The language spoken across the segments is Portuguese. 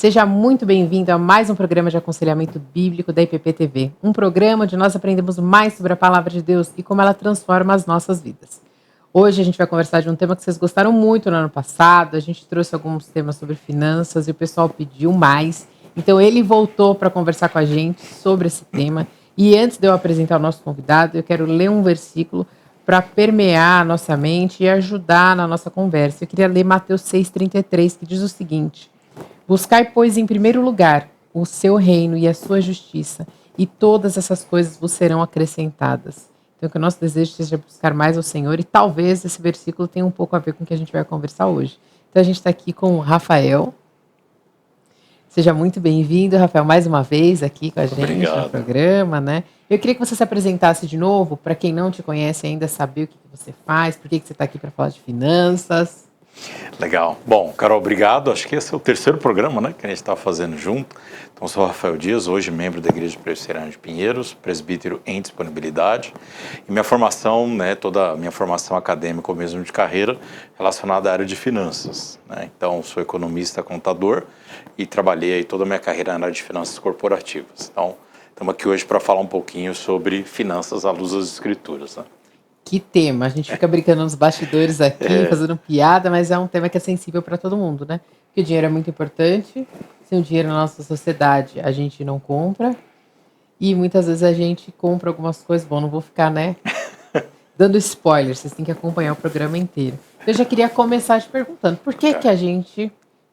Seja muito bem-vindo a mais um programa de aconselhamento bíblico da IPP TV. Um programa onde nós aprendemos mais sobre a palavra de Deus e como ela transforma as nossas vidas. Hoje a gente vai conversar de um tema que vocês gostaram muito no ano passado. A gente trouxe alguns temas sobre finanças e o pessoal pediu mais. Então ele voltou para conversar com a gente sobre esse tema. E antes de eu apresentar o nosso convidado, eu quero ler um versículo para permear a nossa mente e ajudar na nossa conversa. Eu queria ler Mateus 6,33, que diz o seguinte: buscai, pois, em primeiro lugar o seu reino e a sua justiça, e todas essas coisas vos serão acrescentadas. Então, que o nosso desejo seja buscar mais ao Senhor, e talvez esse versículo tenha um pouco a ver com o que a gente vai conversar hoje. Então, a gente está aqui com o Rafael. Seja muito bem-vindo, Rafael, mais uma vez aqui com a gente no programa, né? Eu queria que você se apresentasse de novo, para quem não te conhece ainda, saber o que você faz, por que você está aqui para falar de finanças. Legal. Bom, Carol, obrigado. Acho que esse é o terceiro programa, né, que a gente está fazendo junto. Então, sou Rafael Dias, hoje membro da Igreja Presbiteriana de Pinheiros, presbítero em disponibilidade. E minha formação, né, toda a minha formação acadêmica ou mesmo de carreira, relacionada à área de finanças, né? Então, sou economista, contador e trabalhei aí toda a minha carreira na área de finanças corporativas. Então, estamos aqui hoje para falar um pouquinho sobre finanças à luz das Escrituras, né? Que tema? A gente fica brincando nos bastidores aqui, fazendo piada, mas é um tema que é sensível para todo mundo, né? Porque o dinheiro é muito importante. Sem o dinheiro na nossa sociedade, a gente não compra. E muitas vezes a gente compra algumas coisas. Bom, não vou ficar, né, dando spoiler, vocês têm que acompanhar o programa inteiro. Eu já queria começar te perguntando, por que que a gente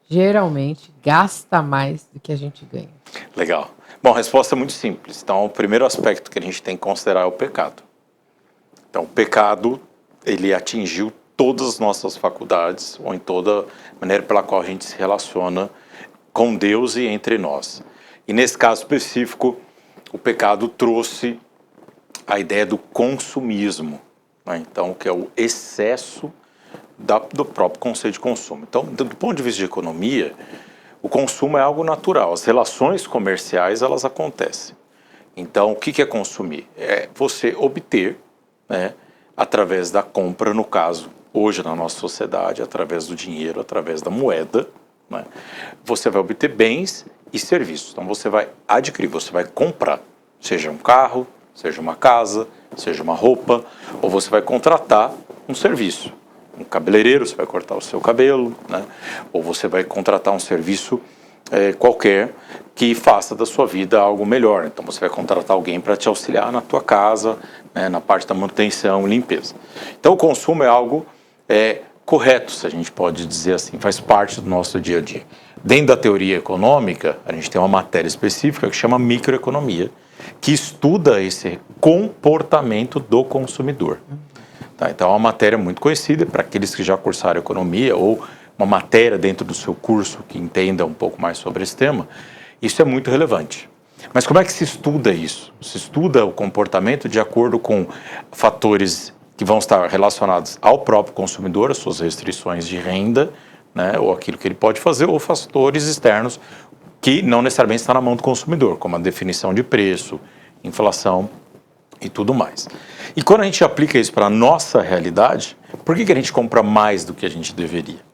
geralmente gasta mais do que a gente ganha? Legal. Bom, a resposta é muito simples. Então, o primeiro aspecto que a gente tem que considerar é o pecado. Então, o pecado, ele atingiu todas as nossas faculdades, ou em toda maneira pela qual a gente se relaciona com Deus e entre nós. E nesse caso específico, o pecado trouxe a ideia do consumismo, né? Então, que é o excesso do próprio conceito de consumo. Então, do ponto de vista de economia, o consumo é algo natural. As relações comerciais, elas acontecem. Então, o que é consumir? É você obter, né, através da compra, no caso, hoje na nossa sociedade, através do dinheiro, através da moeda, né, você vai obter bens e serviços. Então você vai adquirir, você vai comprar, seja um carro, seja uma casa, seja uma roupa, ou você vai contratar um serviço. Um cabeleireiro, você vai cortar o seu cabelo, né, ou você vai contratar um serviço qualquer que faça da sua vida algo melhor. Então você vai contratar alguém para te auxiliar na tua casa, né, na parte da manutenção e limpeza. Então o consumo é algo correto, se a gente pode dizer assim, faz parte do nosso dia a dia. Dentro da teoria econômica, a gente tem uma matéria específica que chama microeconomia, que estuda esse comportamento do consumidor. Tá? Então é uma matéria muito conhecida para aqueles que já cursaram economia ou uma matéria dentro do seu curso que entenda um pouco mais sobre esse tema. Isso é muito relevante. Mas como é que se estuda isso? Se estuda o comportamento de acordo com fatores que vão estar relacionados ao próprio consumidor, as suas restrições de renda, né, ou aquilo que ele pode fazer, ou fatores externos que não necessariamente estão na mão do consumidor, como a definição de preço, inflação e tudo mais. E quando a gente aplica isso para a nossa realidade, por que a gente compra mais do que a gente deveria?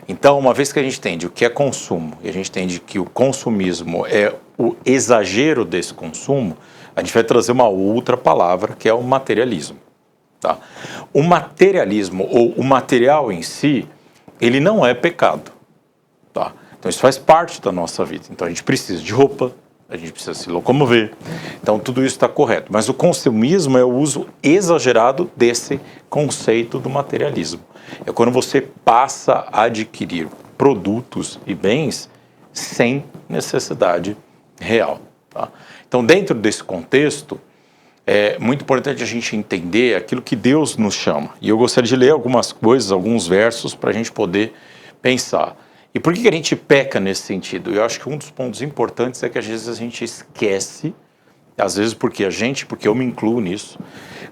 Então, uma vez que a gente entende o que é consumo e a gente entende que o consumismo é o exagero desse consumo, a gente vai trazer uma outra palavra que é o materialismo. Tá? O materialismo ou o material em si, ele não é pecado. Tá? Então isso faz parte da nossa vida. Então a gente precisa de roupa, a gente precisa se locomover. Então tudo isso está correto. Mas o consumismo é o uso exagerado desse conceito do materialismo. É quando você passa a adquirir produtos e bens sem necessidade real. Tá? Então, dentro desse contexto, é muito importante a gente entender aquilo que Deus nos chama. E eu gostaria de ler algumas coisas, alguns versos, para a gente poder pensar. E por que a gente peca nesse sentido? Eu acho que um dos pontos importantes é que às vezes a gente esquece, às vezes porque eu me incluo nisso,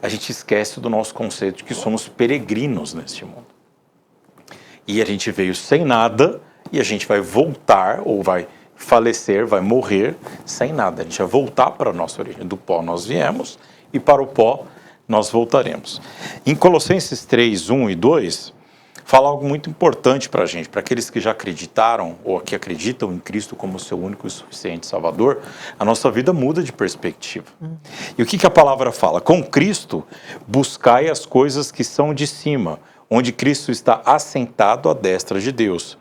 a gente esquece do nosso conceito de que somos peregrinos neste mundo. E a gente veio sem nada e a gente vai voltar ou vai falecer, vai morrer sem nada. A gente vai voltar para a nossa origem. Do pó nós viemos e para o pó nós voltaremos. Em Colossenses 3, 1 e 2, fala algo muito importante para a gente, para aqueles que já acreditaram ou que acreditam em Cristo como seu único e suficiente Salvador, a nossa vida muda de perspectiva. E o que a palavra fala? Com Cristo, buscai as coisas que são de cima, onde Cristo está assentado à destra de Deus.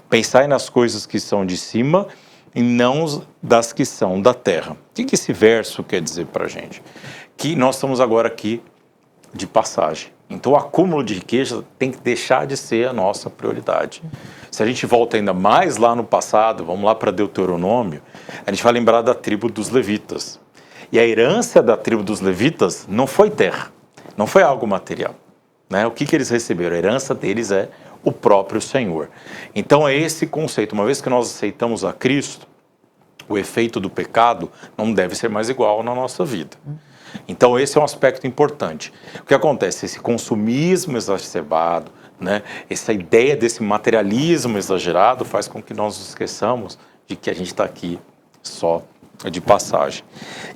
Pensai nas coisas que são de cima e não das que são da terra. O que esse verso quer dizer para a gente? Que nós estamos agora aqui de passagem. Então o acúmulo de riqueza tem que deixar de ser a nossa prioridade. Se a gente volta ainda mais lá no passado, vamos lá para Deuteronômio, a gente vai lembrar da tribo dos levitas. E a herança da tribo dos levitas não foi terra, não foi algo material. Né? O que eles receberam? A herança deles é o próprio Senhor. Então é esse conceito. Uma vez que nós aceitamos a Cristo, o efeito do pecado não deve ser mais igual na nossa vida. Então esse é um aspecto importante. O que acontece? Esse consumismo exacerbado, né? Essa ideia desse materialismo exagerado faz com que nós nos esqueçamos de que a gente está aqui só de passagem.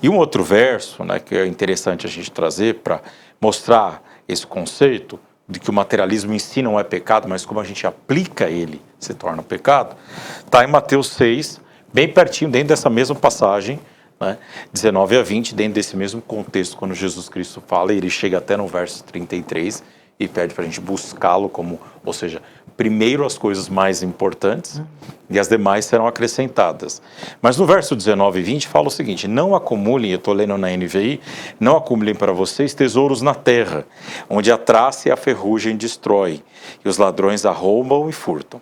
E um outro verso, né, que é interessante a gente trazer para mostrar esse conceito de que o materialismo em si não é pecado, mas como a gente aplica ele se torna pecado, está em Mateus 6, bem pertinho, dentro dessa mesma passagem, né, 19 a 20, dentro desse mesmo contexto, quando Jesus Cristo fala, ele chega até no verso 33 e pede para a gente buscá-lo como, ou seja, primeiro as coisas mais importantes e as demais serão acrescentadas. Mas no verso 19 e 20 fala o seguinte: não acumulem, eu estou lendo na NVI, não acumulem para vocês tesouros na terra, onde a traça e a ferrugem destrói, e os ladrões arrombam e furtam.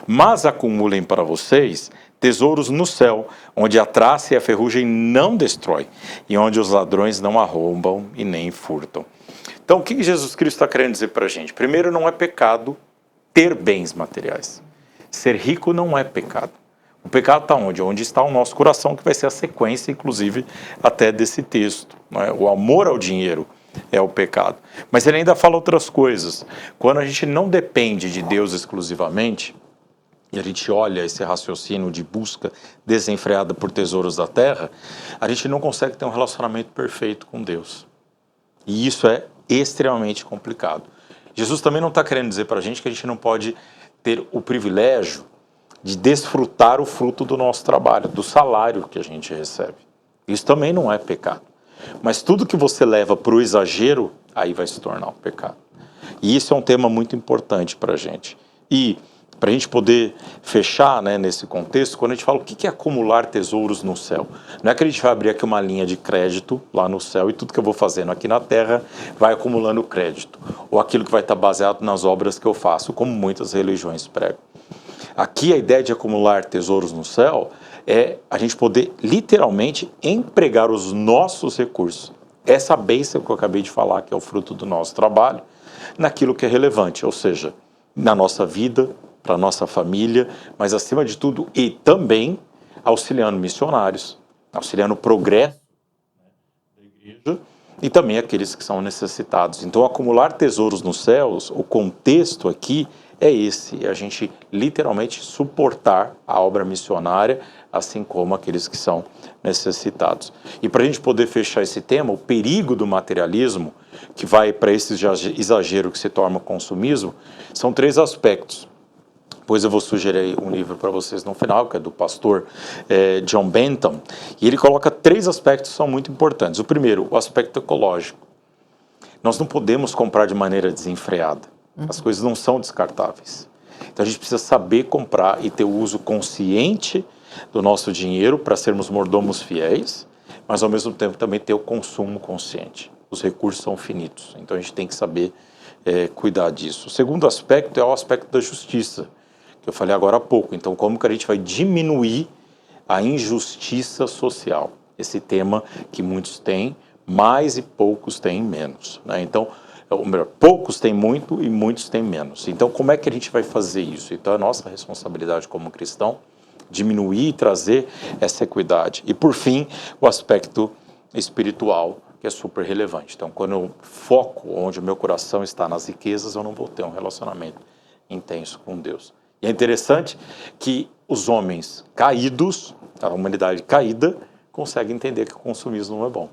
Mas acumulem para vocês tesouros no céu, onde a traça e a ferrugem não destrói, e onde os ladrões não arrombam e nem furtam. Então, o que Jesus Cristo está querendo dizer para a gente? Primeiro, não é pecado ter bens materiais. Ser rico não é pecado. O pecado está onde? Onde está o nosso coração, que vai ser a sequência, inclusive, até desse texto. Não é? O amor ao dinheiro é o pecado. Mas ele ainda fala outras coisas. Quando a gente não depende de Deus exclusivamente, e a gente olha esse raciocínio de busca desenfreada por tesouros da terra, a gente não consegue ter um relacionamento perfeito com Deus. E isso é extremamente complicado. Jesus também não está querendo dizer para a gente que a gente não pode ter o privilégio de desfrutar o fruto do nosso trabalho, do salário que a gente recebe. Isso também não é pecado. Mas tudo que você leva para o exagero, aí vai se tornar um pecado. E isso é um tema muito importante para a gente. E para a gente poder fechar, né, nesse contexto, quando a gente fala o que é acumular tesouros no céu, não é que a gente vai abrir aqui uma linha de crédito lá no céu e tudo que eu vou fazendo aqui na terra vai acumulando crédito, ou aquilo que vai estar baseado nas obras que eu faço, como muitas religiões pregam. Aqui a ideia de acumular tesouros no céu é a gente poder literalmente empregar os nossos recursos, essa bênção que eu acabei de falar, que é o fruto do nosso trabalho, naquilo que é relevante, ou seja, na nossa vida, para a nossa família, mas acima de tudo, e também auxiliando missionários, auxiliando o progresso da igreja e também aqueles que são necessitados. Então, acumular tesouros nos céus, o contexto aqui é esse, é a gente literalmente suportar a obra missionária, assim como aqueles que são necessitados. E para a gente poder fechar esse tema, o perigo do materialismo, que vai para esse exagero que se torna consumismo, são 3 aspectos. Depois eu vou sugerir um livro para vocês no final, que é do pastor John Bentham, e ele coloca 3 aspectos que são muito importantes. O primeiro, o aspecto ecológico. Nós não podemos comprar de maneira desenfreada. As coisas não são descartáveis. Então a gente precisa saber comprar e ter o uso consciente do nosso dinheiro para sermos mordomos fiéis, mas ao mesmo tempo também ter o consumo consciente. Os recursos são finitos, então a gente tem que saber cuidar disso. O segundo aspecto é o aspecto da justiça, que eu falei agora há pouco. Então, como que a gente vai diminuir a injustiça social? Esse tema que muitos têm mais e poucos têm menos, né? Então, ou melhor, poucos têm muito e muitos têm menos. Então, como é que a gente vai fazer isso? Então, é nossa responsabilidade como cristão diminuir e trazer essa equidade. E, por fim, o aspecto espiritual, que é super relevante. Então, quando eu foco onde o meu coração está nas riquezas, eu não vou ter um relacionamento intenso com Deus. E é interessante que os homens caídos, a humanidade caída, conseguem entender que o consumismo não é bom.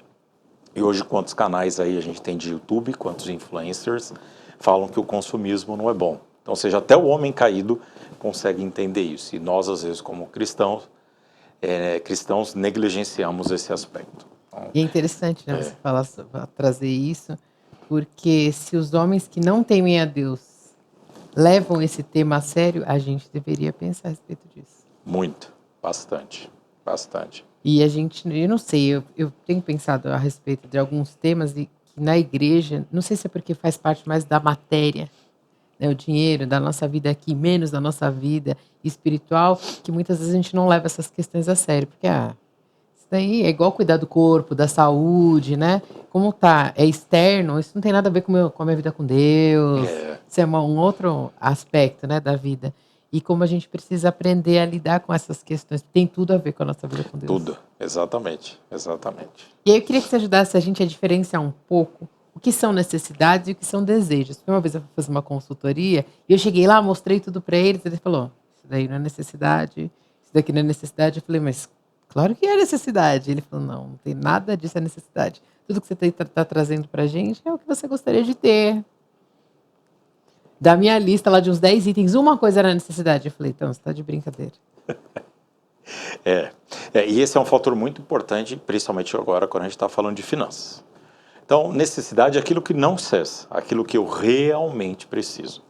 E hoje, quantos canais aí a gente tem de YouTube, quantos influencers falam que o consumismo não é bom. Então, ou seja, até o homem caído consegue entender isso. E nós, às vezes, como cristãos, negligenciamos esse aspecto. Então, E é interessante, né, você falar, trazer isso, porque se os homens que não temem a Deus levam esse tema a sério, a gente deveria pensar a respeito disso. muito, bastante, bastante. E a gente, eu não sei, eu tenho pensado a respeito de alguns temas e que na igreja, não sei se é porque faz parte mais da matéria, né, o dinheiro, da nossa vida aqui, menos da nossa vida espiritual, que muitas vezes a gente não leva essas questões a sério, porque, isso daí é igual cuidar do corpo, da saúde, né? Como tá, é externo, isso não tem nada a ver com a minha vida com Deus, É, isso é um outro aspecto, né, da vida. E como a gente precisa aprender a lidar com essas questões, tem tudo a ver com a nossa vida com Deus. tudo, exatamente, exatamente. E aí eu queria que você ajudasse a gente a diferenciar um pouco o que são necessidades e o que são desejos. Porque uma vez eu fui fazer uma consultoria e eu cheguei lá, mostrei tudo para eles, e ele falou: isso daí não é necessidade, isso daqui não é necessidade. Eu falei: mas claro que é necessidade. Ele falou: não tem nada disso é necessidade. Tudo que você está trazendo para a gente é o que você gostaria de ter. Da minha lista lá de uns 10 itens, uma coisa era necessidade. Eu falei: então, você está de brincadeira. E esse é um fator muito importante, principalmente agora, quando a gente está falando de finanças. Então, necessidade é aquilo que não cessa, aquilo que eu realmente preciso,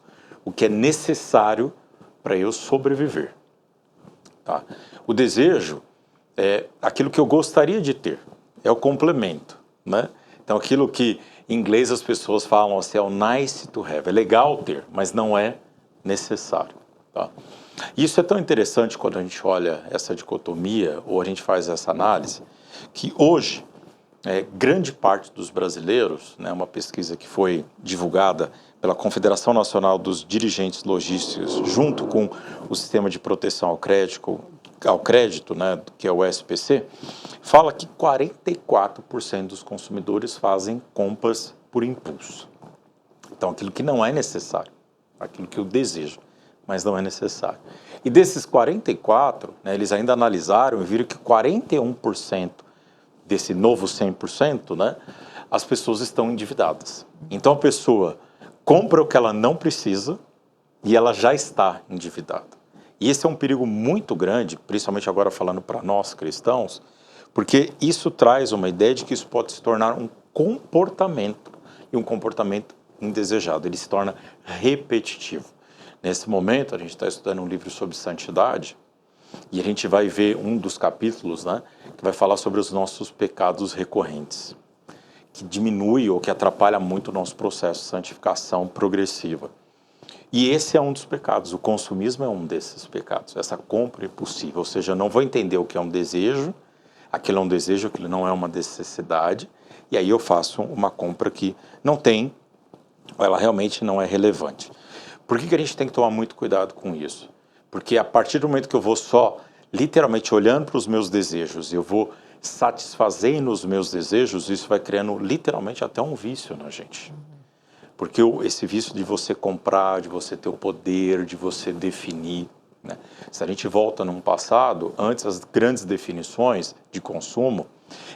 o que é necessário para eu sobreviver. Tá? O desejo é aquilo que eu gostaria de ter, é o complemento, né? Então, aquilo que em inglês as pessoas falam assim, é o nice to have, é legal ter, mas não é necessário. Tá? Isso é tão interessante quando a gente olha essa dicotomia, ou a gente faz essa análise, que hoje, grande parte dos brasileiros, né, uma pesquisa que foi divulgada pela Confederação Nacional dos Dirigentes Logísticos, junto com o Sistema de Proteção ao Crédito, né, que é o SPC, fala que 44% dos consumidores fazem compras por impulso. Então, aquilo que não é necessário, aquilo que eu desejo, mas não é necessário. E desses 44, né, eles ainda analisaram e viram que 41% desse novo 100%, né, as pessoas estão endividadas. Então a pessoa compra o que ela não precisa e ela já está endividada. E esse é um perigo muito grande, principalmente agora falando para nós cristãos, porque isso traz uma ideia de que isso pode se tornar um comportamento, e um comportamento indesejado. Ele se torna repetitivo. Nesse momento, a gente está estudando um livro sobre santidade, e a gente vai ver um dos capítulos, né, que vai falar sobre os nossos pecados recorrentes, que diminui ou que atrapalha muito o nosso processo de santificação progressiva. E esse é um dos pecados, o consumismo é um desses pecados, essa compra impulsiva, ou seja, eu não vou entender o que é um desejo, aquilo é um desejo, aquilo não é uma necessidade, e aí eu faço uma compra que não tem, ou ela realmente não é relevante. Por que a gente tem que tomar muito cuidado com isso? Porque a partir do momento que eu vou só, literalmente, olhando para os meus desejos, eu vou satisfazendo os meus desejos, isso vai criando, literalmente, até um vício na gente. Porque esse vício de você comprar, de você ter o poder, de você definir, né? Se a gente volta num passado, antes as grandes definições de consumo,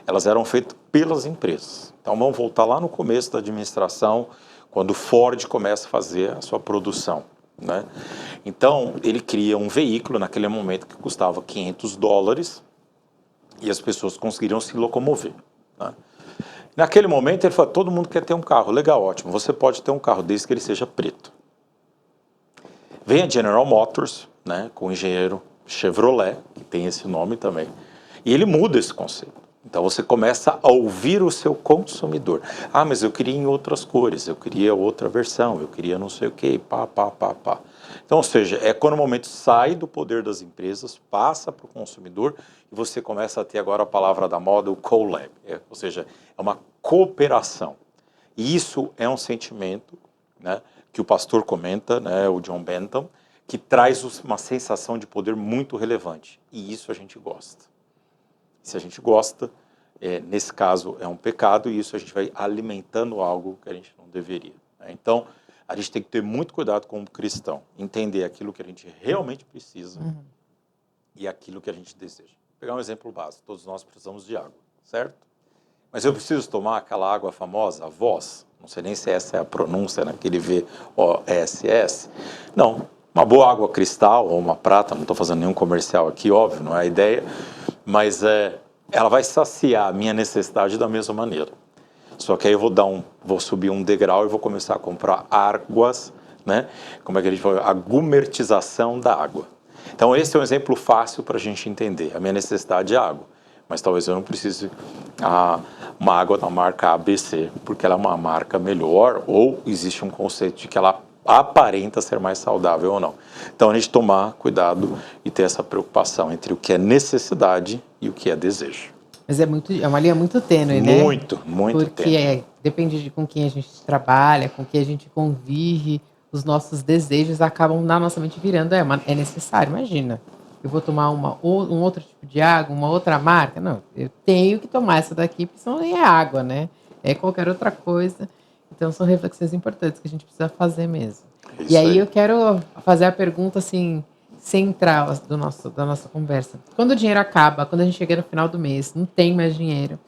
elas eram feitas pelas empresas. Então vamos voltar lá no começo da administração, quando o Ford começa a fazer a sua produção, né? Então, ele cria um veículo naquele momento que custava $500 e as pessoas conseguiriam se locomover, né? Naquele momento, ele falou, todo mundo quer ter um carro. Legal, ótimo, você pode ter um carro, desde que ele seja preto. Vem a General Motors, né, com o engenheiro Chevrolet, que tem esse nome também, e ele muda esse conceito. Então você começa a ouvir o seu consumidor. Ah, mas eu queria em outras cores, eu queria outra versão, eu queria não sei o quê, pá. Então, ou seja, é quando o momento sai do poder das empresas, passa para o consumidor e você começa a ter agora a palavra da moda, o collab. Ou seja, é uma cooperação. E isso é um sentimento, né, que o pastor comenta, né, o John Bentham, que traz uma sensação de poder muito relevante. E isso a gente gosta. Se a gente gosta, nesse caso é um pecado e isso a gente vai alimentando algo que a gente não deveria, né? Então, a gente tem que ter muito cuidado como cristão, entender aquilo que a gente realmente precisa e aquilo que a gente deseja. Vou pegar um exemplo básico, todos nós precisamos de água, certo? Mas eu preciso tomar aquela água famosa, a Voss, não sei nem se essa é a pronúncia, naquele VOSS. Não, uma boa água cristal ou uma prata, não estou fazendo nenhum comercial aqui, óbvio, não é a ideia, mas ela vai saciar a minha necessidade da mesma maneira. Só que aí eu vou subir um degrau e vou começar a comprar águas, né? Como é que a gente fala? A gumertização da água. Então esse é um exemplo fácil para a gente entender. A minha necessidade é água, mas talvez eu não precise uma água da marca ABC, porque ela é uma marca melhor, ou existe um conceito de que ela aparenta ser mais saudável ou não. Então a gente tomar cuidado e ter essa preocupação entre o que é necessidade e o que é desejo. Mas é uma linha muito tênue, né? Muito tênue. Porque depende de com quem a gente trabalha, com quem a gente convive, os nossos desejos acabam na nossa mente virando, é necessário, imagina. Eu vou tomar um outro tipo de água, uma outra marca? Não, eu tenho que tomar essa daqui, porque senão nem é água, né? É qualquer outra coisa. Então são reflexões importantes que a gente precisa fazer mesmo. Isso e aí eu quero fazer a pergunta assim, central da nossa conversa. Quando o dinheiro acaba, quando a gente chega no final do mês, não tem mais dinheiro,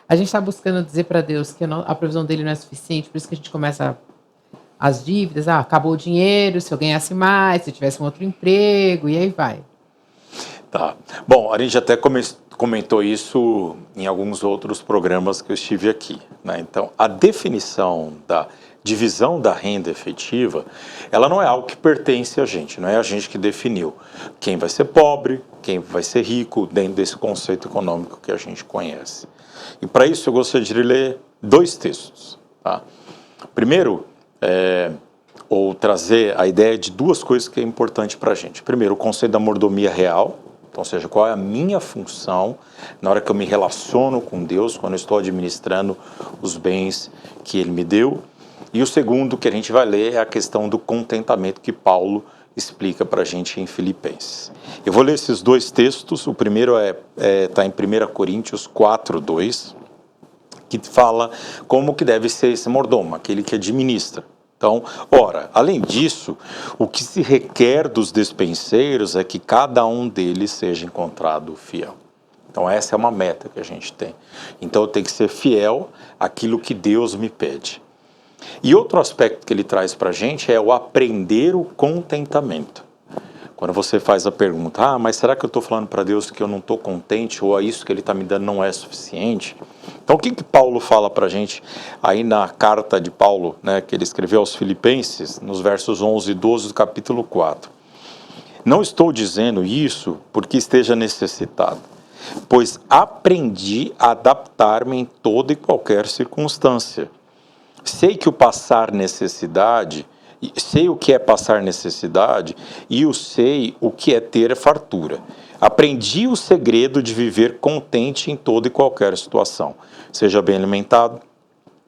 a gente está buscando dizer para Deus que a provisão dele não é suficiente, por isso que a gente começa as dívidas, acabou o dinheiro, se eu ganhasse mais, se eu tivesse um outro emprego, e aí vai. Tá. Bom, a gente até comentou isso em alguns outros programas que eu estive aqui, né? Então, a definição da divisão da renda efetiva, ela não é algo que pertence a gente, não é a gente que definiu quem vai ser pobre, quem vai ser rico, dentro desse conceito econômico que a gente conhece. E para isso eu gostaria de ler 2 textos. Tá? Primeiro, ou trazer a ideia de 2 coisas que é importante para a gente. Primeiro, o conceito da mordomia real, então, ou seja, qual é a minha função na hora que eu me relaciono com Deus, quando eu estou administrando os bens que Ele me deu. E o segundo que a gente vai ler é a questão do contentamento que Paulo explica para a gente em Filipenses. Eu vou ler esses 2 textos. O primeiro está em 1 Coríntios 4:2, que fala como que deve ser esse mordomo, aquele que administra. Então, ora, além disso, o que se requer dos despenseiros é que cada um deles seja encontrado fiel. Então, essa é uma meta que a gente tem. Então, eu tenho que ser fiel àquilo que Deus me pede. E outro aspecto que ele traz para a gente é o aprender o contentamento. Quando você faz a pergunta, mas será que eu estou falando para Deus que eu não estou contente ou isso que Ele está me dando não é suficiente? Então o que Paulo fala para a gente aí na carta de Paulo, né, que ele escreveu aos Filipenses, nos versos 11 e 12 do capítulo 4. Não estou dizendo isso porque esteja necessitado, pois aprendi a adaptar-me em toda e qualquer circunstância. Sei que o passar necessidade... Sei o que é passar necessidade e eu sei o que é ter fartura. Aprendi o segredo de viver contente em toda e qualquer situação, seja bem alimentado,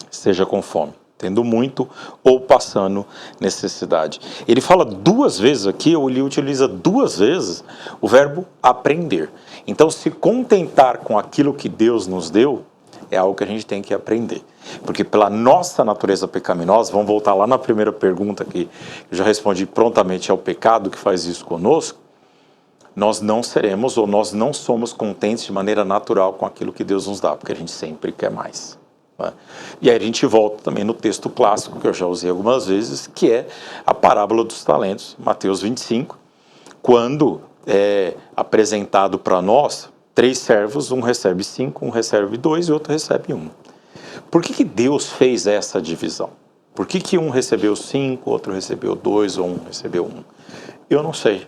seja com fome, tendo muito ou passando necessidade. Ele fala 2 vezes aqui, ou ele utiliza 2 vezes o verbo aprender. Então, se contentar com aquilo que Deus nos deu, é algo que a gente tem que aprender. Porque pela nossa natureza pecaminosa, vamos voltar lá na primeira pergunta que eu já respondi prontamente, é o pecado que faz isso conosco, nós não seremos ou nós não somos contentes de maneira natural com aquilo que Deus nos dá, porque a gente sempre quer mais. Né? E aí a gente volta também no texto clássico, que eu já usei algumas vezes, que é a parábola dos talentos, Mateus 25, quando é apresentado para nós 3 servos, um recebe 5, um recebe 2 e outro recebe 1. Por que Deus fez essa divisão? Por que um recebeu 5, outro recebeu 2 ou um recebeu 1? Eu não sei.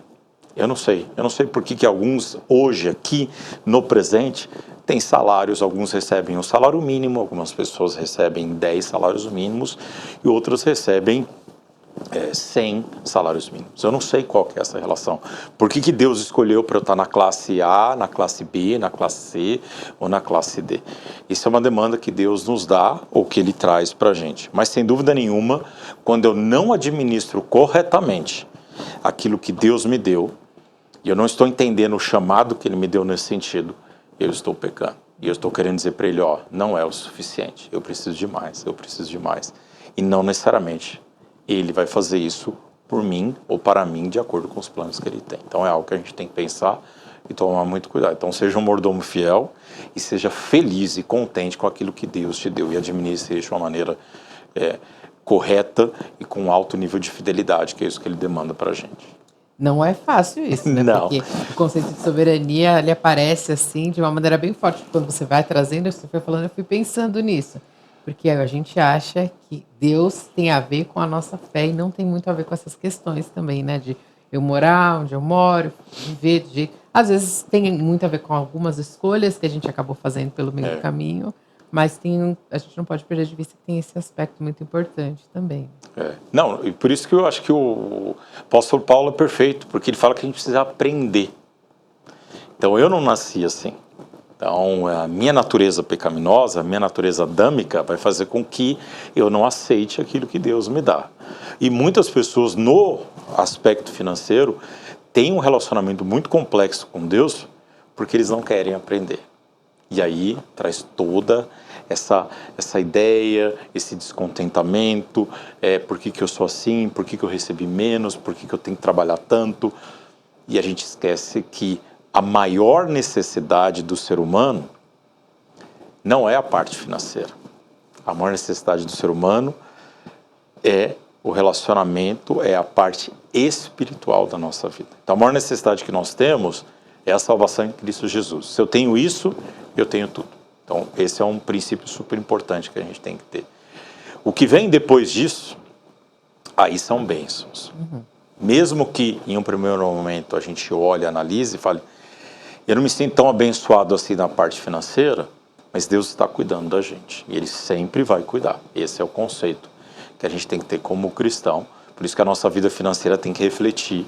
Eu não sei por que alguns hoje aqui no presente têm salários, alguns recebem um salário mínimo, algumas pessoas recebem 10 salários mínimos e outras recebem 100 salários mínimos. Eu não sei qual que é essa relação. Por que Deus escolheu para eu estar na classe A, na classe B, na classe C ou na classe D? Isso é uma demanda que Deus nos dá ou que Ele traz para a gente. Mas, sem dúvida nenhuma, quando eu não administro corretamente aquilo que Deus me deu, e eu não estou entendendo o chamado que Ele me deu nesse sentido, eu estou pecando. E eu estou querendo dizer para Ele, não é o suficiente. Eu preciso de mais, eu preciso de mais. E não necessariamente Ele vai fazer isso por mim ou para mim de acordo com os planos que Ele tem. Então é algo que a gente tem que pensar e tomar muito cuidado. Então seja um mordomo fiel e seja feliz e contente com aquilo que Deus te deu e administre isso de uma maneira correta e com alto nível de fidelidade, que é isso que ele demanda para a gente. Não é fácil isso, né? Não. Porque o conceito de soberania, ele aparece assim, de uma maneira bem forte. Quando você vai trazendo, você foi falando, eu fui pensando nisso. Porque a gente acha que Deus tem a ver com a nossa fé e não tem muito a ver com essas questões também, né? De eu morar onde eu moro, viver de jeito. Às vezes tem muito a ver com algumas escolhas que a gente acabou fazendo pelo meio do caminho, mas a gente não pode perder de vista que tem esse aspecto muito importante também. Não, e por isso que eu acho que o apóstolo Paulo é perfeito, porque ele fala que a gente precisa aprender. Então eu não nasci assim. Então a minha natureza pecaminosa, a minha natureza adâmica vai fazer com que eu não aceite aquilo que Deus me dá. E muitas pessoas no aspecto financeiro têm um relacionamento muito complexo com Deus porque eles não querem aprender. E aí traz toda essa ideia, esse descontentamento, por que eu sou assim, por que eu recebi menos, por que eu tenho que trabalhar tanto. E a gente esquece que a maior necessidade do ser humano não é a parte financeira. A maior necessidade do ser humano é o relacionamento, é a parte espiritual da nossa vida. Então a maior necessidade que nós temos é a salvação em Cristo Jesus. Se eu tenho isso, eu tenho tudo. Então, esse é um princípio super importante que a gente tem que ter. O que vem depois disso, aí são bênçãos. Mesmo que, em um primeiro momento, a gente olhe, analise e fale, eu não me sinto tão abençoado assim na parte financeira, mas Deus está cuidando da gente. E Ele sempre vai cuidar. Esse é o conceito que a gente tem que ter como cristão. Por isso que a nossa vida financeira tem que refletir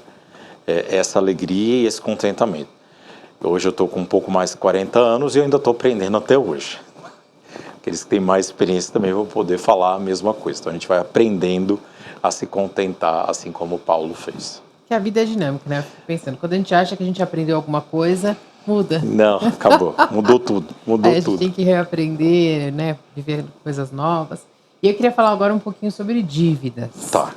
essa alegria e esse contentamento. Hoje eu estou com um pouco mais de 40 anos e eu ainda estou aprendendo até hoje. Aqueles que têm mais experiência também vão poder falar a mesma coisa. Então a gente vai aprendendo a se contentar, assim como Paulo fez. Que a vida é dinâmica, né? Eu fico pensando, quando a gente acha que a gente aprendeu alguma coisa, muda. Não, acabou. Mudou tudo. Mudou Aí a gente tudo. tem que reaprender, né? Viver coisas novas. E eu queria falar agora um pouquinho sobre dívidas. Tá.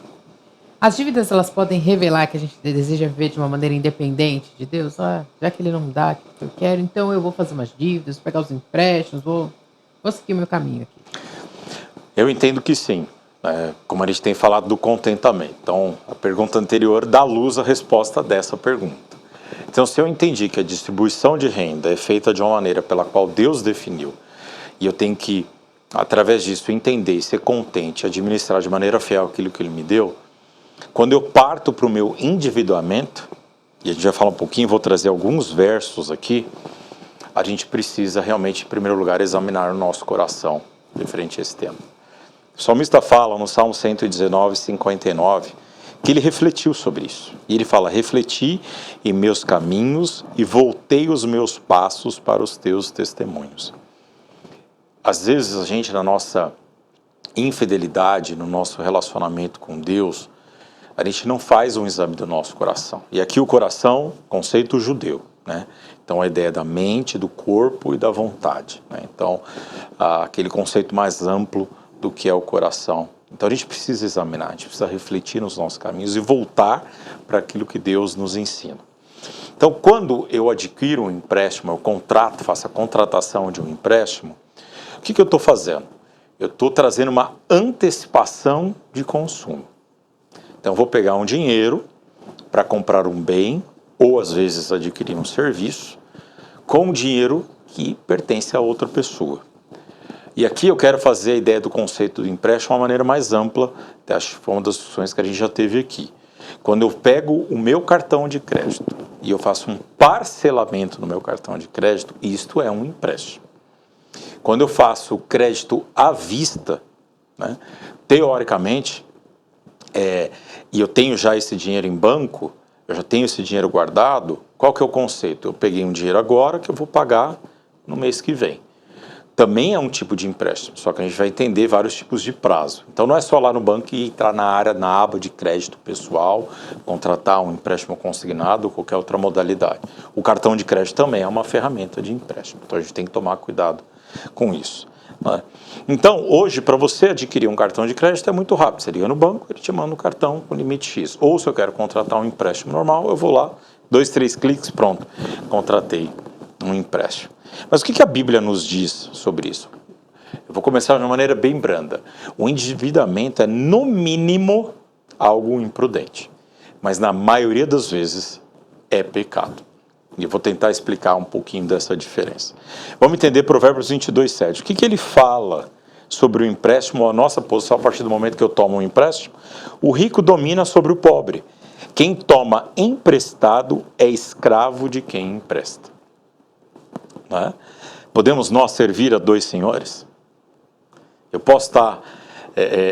As dívidas, elas podem revelar que a gente deseja viver de uma maneira independente de Deus. Já que Ele não dá aquilo que eu quero, então eu vou fazer umas dívidas, pegar os empréstimos, vou seguir o meu caminho aqui. Eu entendo que sim. Como a gente tem falado do contentamento. Então, a pergunta anterior dá luz à resposta dessa pergunta. Então, se eu entendi que a distribuição de renda é feita de uma maneira pela qual Deus definiu, e eu tenho que, através disso, entender e ser contente, administrar de maneira fiel aquilo que Ele me deu, quando eu parto para o meu endividamento, e a gente vai falar um pouquinho, vou trazer alguns versos aqui, a gente precisa realmente, em primeiro lugar, examinar o nosso coração referente a esse tema. O salmista fala no Salmo 119, 59, que ele refletiu sobre isso. E ele fala, refleti em meus caminhos e voltei os meus passos para os teus testemunhos. Às vezes a gente, na nossa infidelidade, no nosso relacionamento com Deus, a gente não faz um exame do nosso coração. E aqui o coração, conceito judeu, né? Então a ideia da mente, do corpo e da vontade, né? Então aquele conceito mais amplo do que é o coração. Então a gente precisa examinar, a gente precisa refletir nos nossos caminhos e voltar para aquilo que Deus nos ensina. Então quando eu adquiro um empréstimo, eu contrato, faço a contratação de um empréstimo, o que eu estou fazendo? Eu estou trazendo uma antecipação de consumo. Então, eu vou pegar um dinheiro para comprar um bem, ou às vezes adquirir um serviço, com dinheiro que pertence a outra pessoa. E aqui eu quero fazer a ideia do conceito do empréstimo de uma maneira mais ampla, acho que foi uma das discussões que a gente já teve aqui. Quando eu pego o meu cartão de crédito e eu faço um parcelamento no meu cartão de crédito, isto é um empréstimo. Quando eu faço crédito à vista, né, teoricamente, e eu tenho já esse dinheiro em banco, eu já tenho esse dinheiro guardado, qual que é o conceito? Eu peguei um dinheiro agora que eu vou pagar no mês que vem. Também é um tipo de empréstimo, só que a gente vai entender vários tipos de prazo. Então não é só lá no banco e entrar na aba de crédito pessoal, contratar um empréstimo consignado ou qualquer outra modalidade. O cartão de crédito também é uma ferramenta de empréstimo, então a gente tem que tomar cuidado com isso. Então, hoje, para você adquirir um cartão de crédito é muito rápido. Você liga no banco, ele te manda um cartão com limite X. Ou se eu quero contratar um empréstimo normal, eu vou lá, 2, 3 cliques, pronto, contratei um empréstimo. Mas o que a Bíblia nos diz sobre isso? Eu vou começar de uma maneira bem branda. O endividamento é, no mínimo, algo imprudente. Mas, na maioria das vezes, é pecado. E eu vou tentar explicar um pouquinho dessa diferença. Vamos entender Provérbios 22:7. O que ele fala sobre o empréstimo, a nossa posição a partir do momento que eu tomo um empréstimo? O rico domina sobre o pobre. Quem toma emprestado é escravo de quem empresta. Não é? Podemos nós servir a dois senhores? Eu posso estar...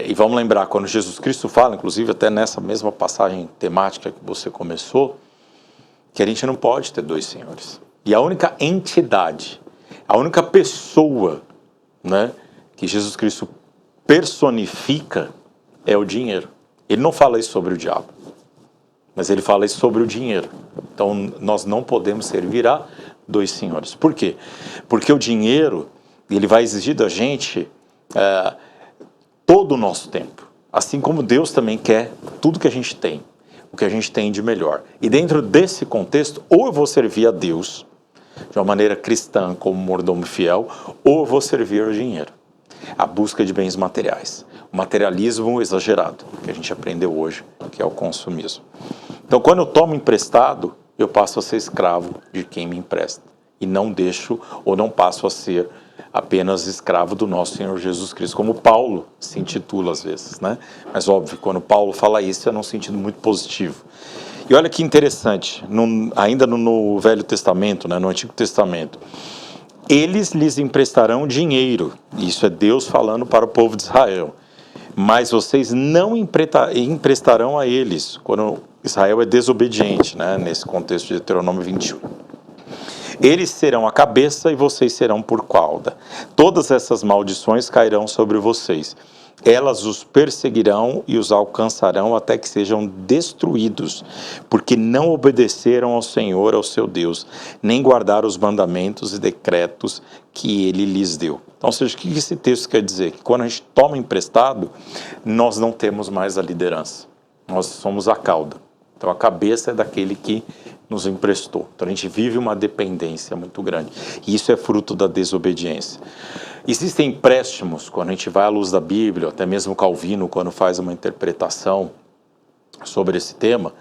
e vamos lembrar, quando Jesus Cristo fala, inclusive até nessa mesma passagem temática que você começou, que a gente não pode ter dois senhores. E a única entidade, a única pessoa, né, que Jesus Cristo personifica é o dinheiro. Ele não fala isso sobre o diabo, mas ele fala isso sobre o dinheiro. Então nós não podemos servir a dois senhores. Por quê? Porque o dinheiro, ele vai exigir da gente todo o nosso tempo. Assim como Deus também quer tudo que a gente tem, o que a gente tem de melhor. E dentro desse contexto, ou eu vou servir a Deus de uma maneira cristã, como mordomo fiel, ou eu vou servir ao dinheiro. A busca de bens materiais. O materialismo exagerado, que a gente aprendeu hoje, que é o consumismo. Então, quando eu tomo emprestado, eu passo a ser escravo de quem me empresta. E não deixo, ou não passo a ser apenas escravo do nosso Senhor Jesus Cristo, como Paulo se intitula às vezes, né? Mas óbvio, quando Paulo fala isso é num sentido muito positivo. E olha que interessante, ainda no Velho Testamento, né, no Antigo Testamento, eles lhes emprestarão dinheiro, isso é Deus falando para o povo de Israel, mas vocês não emprestarão a eles, quando Israel é desobediente, né, nesse contexto de Deuteronômio 21. Eles serão a cabeça e vocês serão por cauda. Todas essas maldições cairão sobre vocês. Elas os perseguirão e os alcançarão até que sejam destruídos, porque não obedeceram ao Senhor, ao seu Deus, nem guardaram os mandamentos e decretos que ele lhes deu. Então, ou seja, o que esse texto quer dizer? Que quando a gente toma emprestado, nós não temos mais a liderança. Nós somos a cauda. Então, a cabeça é daquele que nos emprestou. Então, a gente vive uma dependência muito grande. E isso é fruto da desobediência. Existem empréstimos, quando a gente vai à luz da Bíblia, até mesmo Calvino, quando faz uma interpretação sobre esse tema,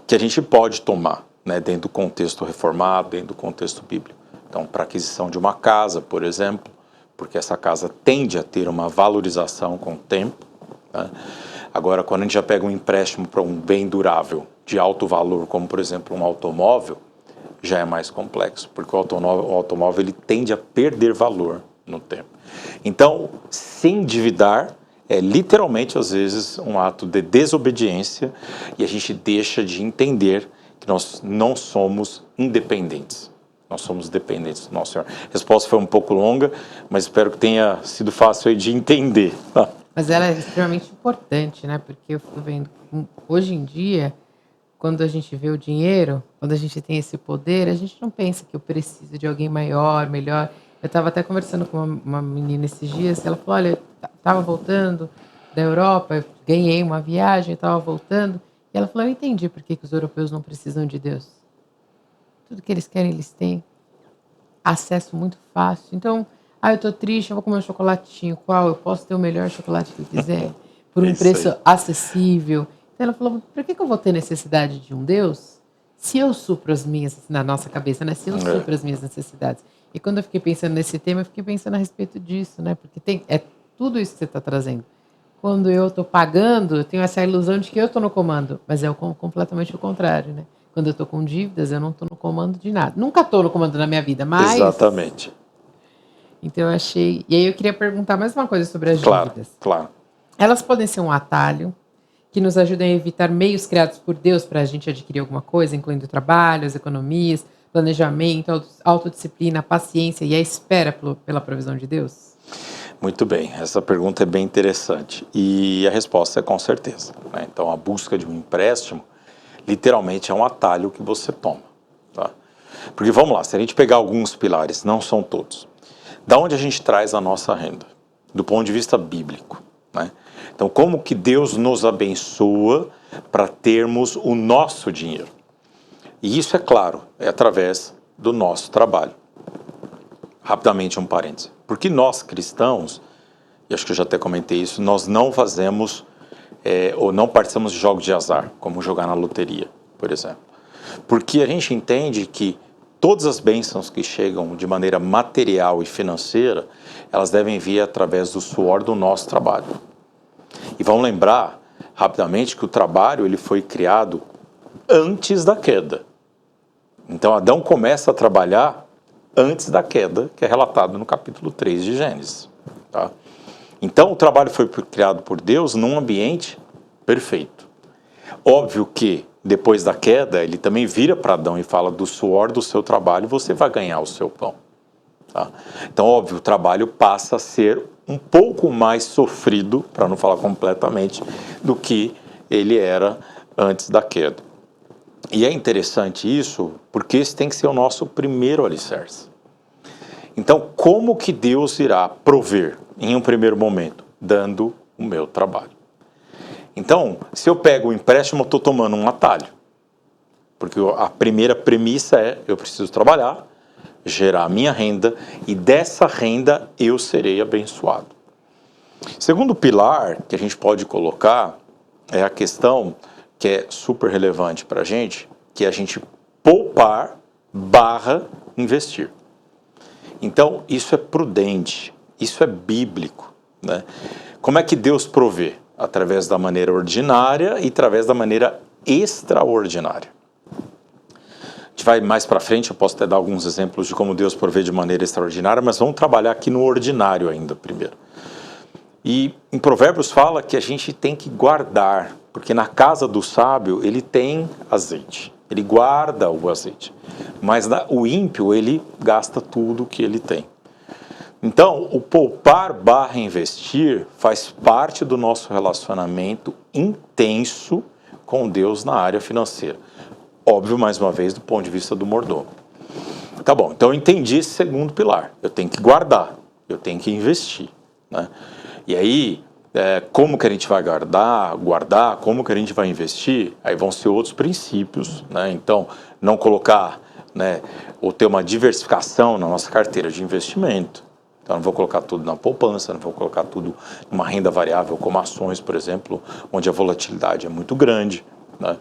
que a gente pode tomar, né, dentro do contexto reformado, dentro do contexto bíblico. Então, para aquisição de uma casa, por exemplo, porque essa casa tende a ter uma valorização com o tempo, né? Agora, quando a gente já pega um empréstimo para um bem durável, de alto valor, como por exemplo um automóvel, já é mais complexo, porque o automóvel ele tende a perder valor no tempo. Então, se endividar é literalmente, às vezes, um ato de desobediência e a gente deixa de entender que nós não somos independentes. Nós somos dependentes do nosso Senhor. A resposta foi um pouco longa, mas espero que tenha sido fácil aí de entender. Mas ela é extremamente importante, né? Porque eu fico vendo, hoje em dia, quando a gente vê o dinheiro, quando a gente tem esse poder, a gente não pensa que eu preciso de alguém maior, melhor. Eu estava até conversando com uma menina esses dias, ela falou, olha, eu estava voltando da Europa, eu ganhei uma viagem, eu estava voltando, e ela falou, eu entendi por que os europeus não precisam de Deus. Tudo que eles querem, eles têm. Acesso muito fácil. Então, eu estou triste, eu vou comer um chocolatinho. Qual? Eu posso ter o melhor chocolate que eu quiser, por um preço acessível. Então ela falou, por que eu vou ter necessidade de um Deus se eu supro as minhas, na nossa cabeça, né? Se eu supro as minhas necessidades. E quando eu fiquei pensando nesse tema, eu fiquei pensando a respeito disso, né? Porque é tudo isso que você está trazendo. Quando eu estou pagando, eu tenho essa ilusão de que eu estou no comando, mas é completamente o contrário, né? Quando eu estou com dívidas, eu não estou no comando de nada. Nunca estou no comando da minha vida, mas... Exatamente. Então eu achei... E aí eu queria perguntar mais uma coisa sobre as dívidas. Claro. Elas podem ser um atalho que nos ajudem a evitar meios criados por Deus para a gente adquirir alguma coisa, incluindo trabalho, as economias, planejamento, autodisciplina, paciência e a espera pela provisão de Deus? Muito bem, essa pergunta é bem interessante. E a resposta é com certeza, né? Então a busca de um empréstimo literalmente é um atalho que você toma, tá? Porque vamos lá, se a gente pegar alguns pilares, não são todos, da onde a gente traz a nossa renda? Do ponto de vista bíblico, né? Então como que Deus nos abençoa para termos o nosso dinheiro? E isso é claro, é através do nosso trabalho. rapidamente um parêntese. Porque nós cristãos, e acho que eu já até comentei isso, nós não fazemos ou não participamos de jogos de azar, como jogar na loteria, por exemplo. Porque a gente entende que todas as bênçãos que chegam de maneira material e financeira, elas devem vir através do suor do nosso trabalho. E vamos lembrar, rapidamente, que o trabalho ele foi criado antes da queda. Então Adão começa a trabalhar antes da queda, que é relatado no capítulo 3 de Gênesis. Tá? Então o trabalho foi criado por Deus num ambiente perfeito. Óbvio que depois da queda ele também vira para Adão e fala: do suor do seu trabalho você vai ganhar o seu pão. Tá? Então óbvio, o trabalho passa a ser um pouco mais sofrido, para não falar completamente, do que ele era antes da queda. E é interessante isso, porque esse tem que ser o nosso primeiro alicerce. Então, como que Deus irá prover em um primeiro momento? Dando o meu trabalho. Então, se eu pego o empréstimo, eu estou tomando um atalho. Porque a primeira premissa é: eu preciso trabalhar, gerar a minha renda, e dessa renda eu serei abençoado. Segundo pilar que a gente pode colocar é a questão que é super relevante para a gente, que é a gente poupar / investir. Então, isso é prudente, isso é bíblico, né? Como é que Deus provê? Através da maneira ordinária e através da maneira extraordinária. A gente vai mais para frente, eu posso até dar alguns exemplos de como Deus provê de maneira extraordinária, mas vamos trabalhar aqui no ordinário ainda primeiro. E em Provérbios fala que a gente tem que guardar, porque na casa do sábio ele tem azeite, ele guarda o azeite, mas o ímpio ele gasta tudo que ele tem. Então, o poupar / investir faz parte do nosso relacionamento intenso com Deus na área financeira. Óbvio, mais uma vez, do ponto de vista do mordomo. Tá bom, então eu entendi esse segundo pilar. Eu tenho que guardar, eu tenho que investir, né? E aí, como que a gente vai guardar, como que a gente vai investir? Aí vão ser outros princípios, né? Então, não colocar, né, ou ter uma diversificação na nossa carteira de investimento. Então, não vou colocar tudo na poupança, não vou colocar tudo numa renda variável, como ações, por exemplo, onde a volatilidade é muito grande, né?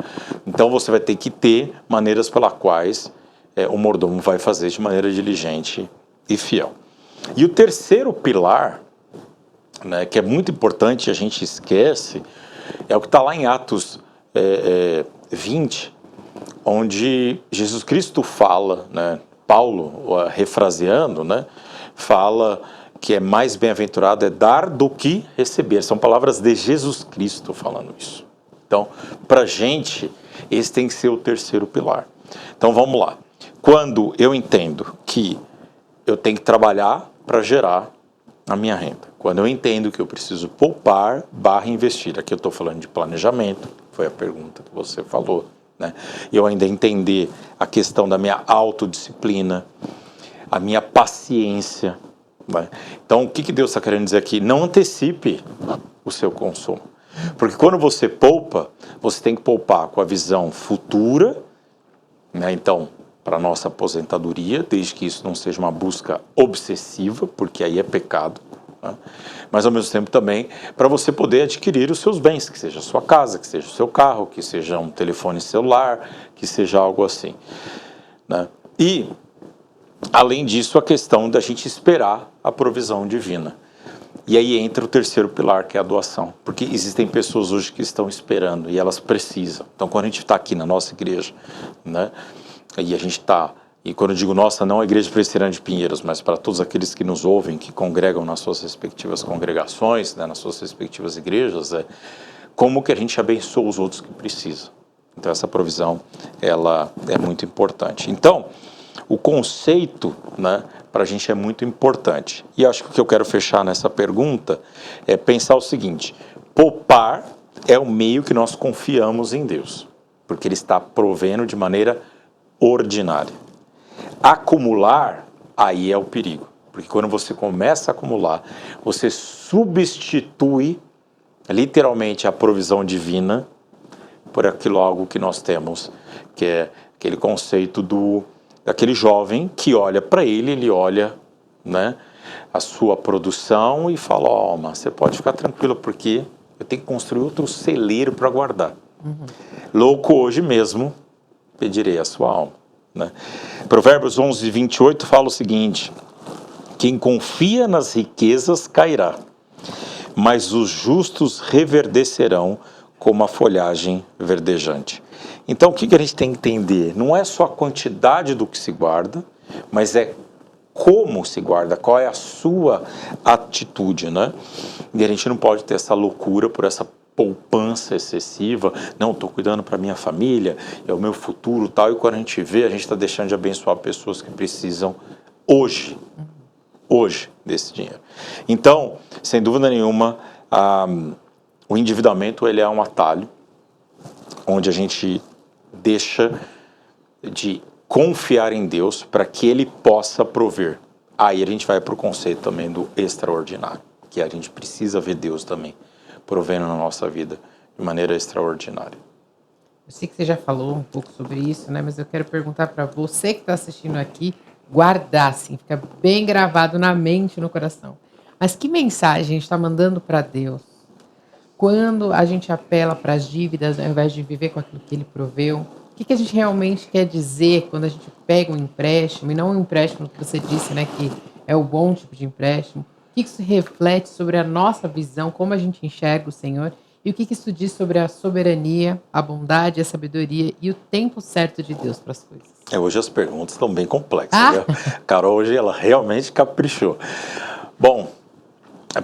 Então, você vai ter que ter maneiras pelas quais o mordomo vai fazer de maneira diligente e fiel. E o terceiro pilar, né, que é muito importante, a gente esquece, é o que está lá em Atos 20, onde Jesus Cristo fala, né, Paulo, refraseando, né, fala que é mais bem-aventurado é dar do que receber. São palavras de Jesus Cristo falando isso. Então, para a gente, esse tem que ser o terceiro pilar. Então, vamos lá. Quando eu entendo que eu tenho que trabalhar para gerar a minha renda, quando eu entendo que eu preciso poupar / investir, aqui eu estou falando de planejamento, foi a pergunta que você falou, né? E eu ainda entender a questão da minha autodisciplina, a minha paciência, né? Então, o que Deus está querendo dizer aqui? Não antecipe o seu consumo. Porque quando você poupa, você tem que poupar com a visão futura, né? Então, para a nossa aposentadoria, desde que isso não seja uma busca obsessiva, porque aí é pecado, né? Mas ao mesmo tempo também para você poder adquirir os seus bens, que seja a sua casa, que seja o seu carro, que seja um telefone celular, que seja algo assim, né? E, além disso, a questão da gente esperar a provisão divina. E aí entra o terceiro pilar, que é a doação. Porque existem pessoas hoje que estão esperando e elas precisam. Então, quando a gente está aqui na nossa igreja, né, e a gente está, e quando eu digo nossa, não a Igreja Presbiteriana de Pinheiros, mas para todos aqueles que nos ouvem, que congregam nas suas respectivas congregações, né, nas suas respectivas igrejas, como que a gente abençoa os outros que precisam. Então, essa provisão, ela é muito importante. Então, o conceito, né, para a gente é muito importante. E acho que o que eu quero fechar nessa pergunta é pensar o seguinte: poupar é o meio que nós confiamos em Deus, porque Ele está provendo de maneira ordinária. Acumular, aí é o perigo, porque quando você começa a acumular, você substitui literalmente a provisão divina por aquilo algo que nós temos, que é aquele conceito daquele jovem que olha para ele olha né, a sua produção e fala, ó, mas você pode ficar tranquilo porque eu tenho que construir outro celeiro para guardar. Louco, hoje mesmo pedirei a sua alma, né? Provérbios 11:28 fala o seguinte: quem confia nas riquezas cairá, mas os justos reverdecerão como a folhagem verdejante. Então, o que a gente tem que entender? Não é só a quantidade do que se guarda, mas é como se guarda, qual é a sua atitude, né? E a gente não pode ter essa loucura por essa poupança excessiva. Não, estou cuidando para minha família, é o meu futuro, tal. E quando a gente vê, a gente está deixando de abençoar pessoas que precisam hoje desse dinheiro. Então, sem dúvida nenhuma, o endividamento ele é um atalho onde a gente deixa de confiar em Deus para que Ele possa prover. Aí a gente vai para o conceito também do extraordinário, que a gente precisa ver Deus também provendo na nossa vida de maneira extraordinária. Eu sei que você já falou um pouco sobre isso, né? Mas eu quero perguntar para você que está assistindo aqui, guardar, assim, fica bem gravado na mente e no coração. Mas que mensagem a gente está mandando para Deus quando a gente apela para as dívidas ao invés de viver com aquilo que Ele proveu? O que a gente realmente quer dizer quando a gente pega um empréstimo, e não um empréstimo que você disse, né, que é o bom tipo de empréstimo? O que isso reflete sobre a nossa visão, como a gente enxerga o Senhor? E o que isso diz sobre a soberania, a bondade, a sabedoria e o tempo certo de Deus para as coisas? Hoje as perguntas estão bem complexas, né? Carol hoje ela realmente caprichou. Bom,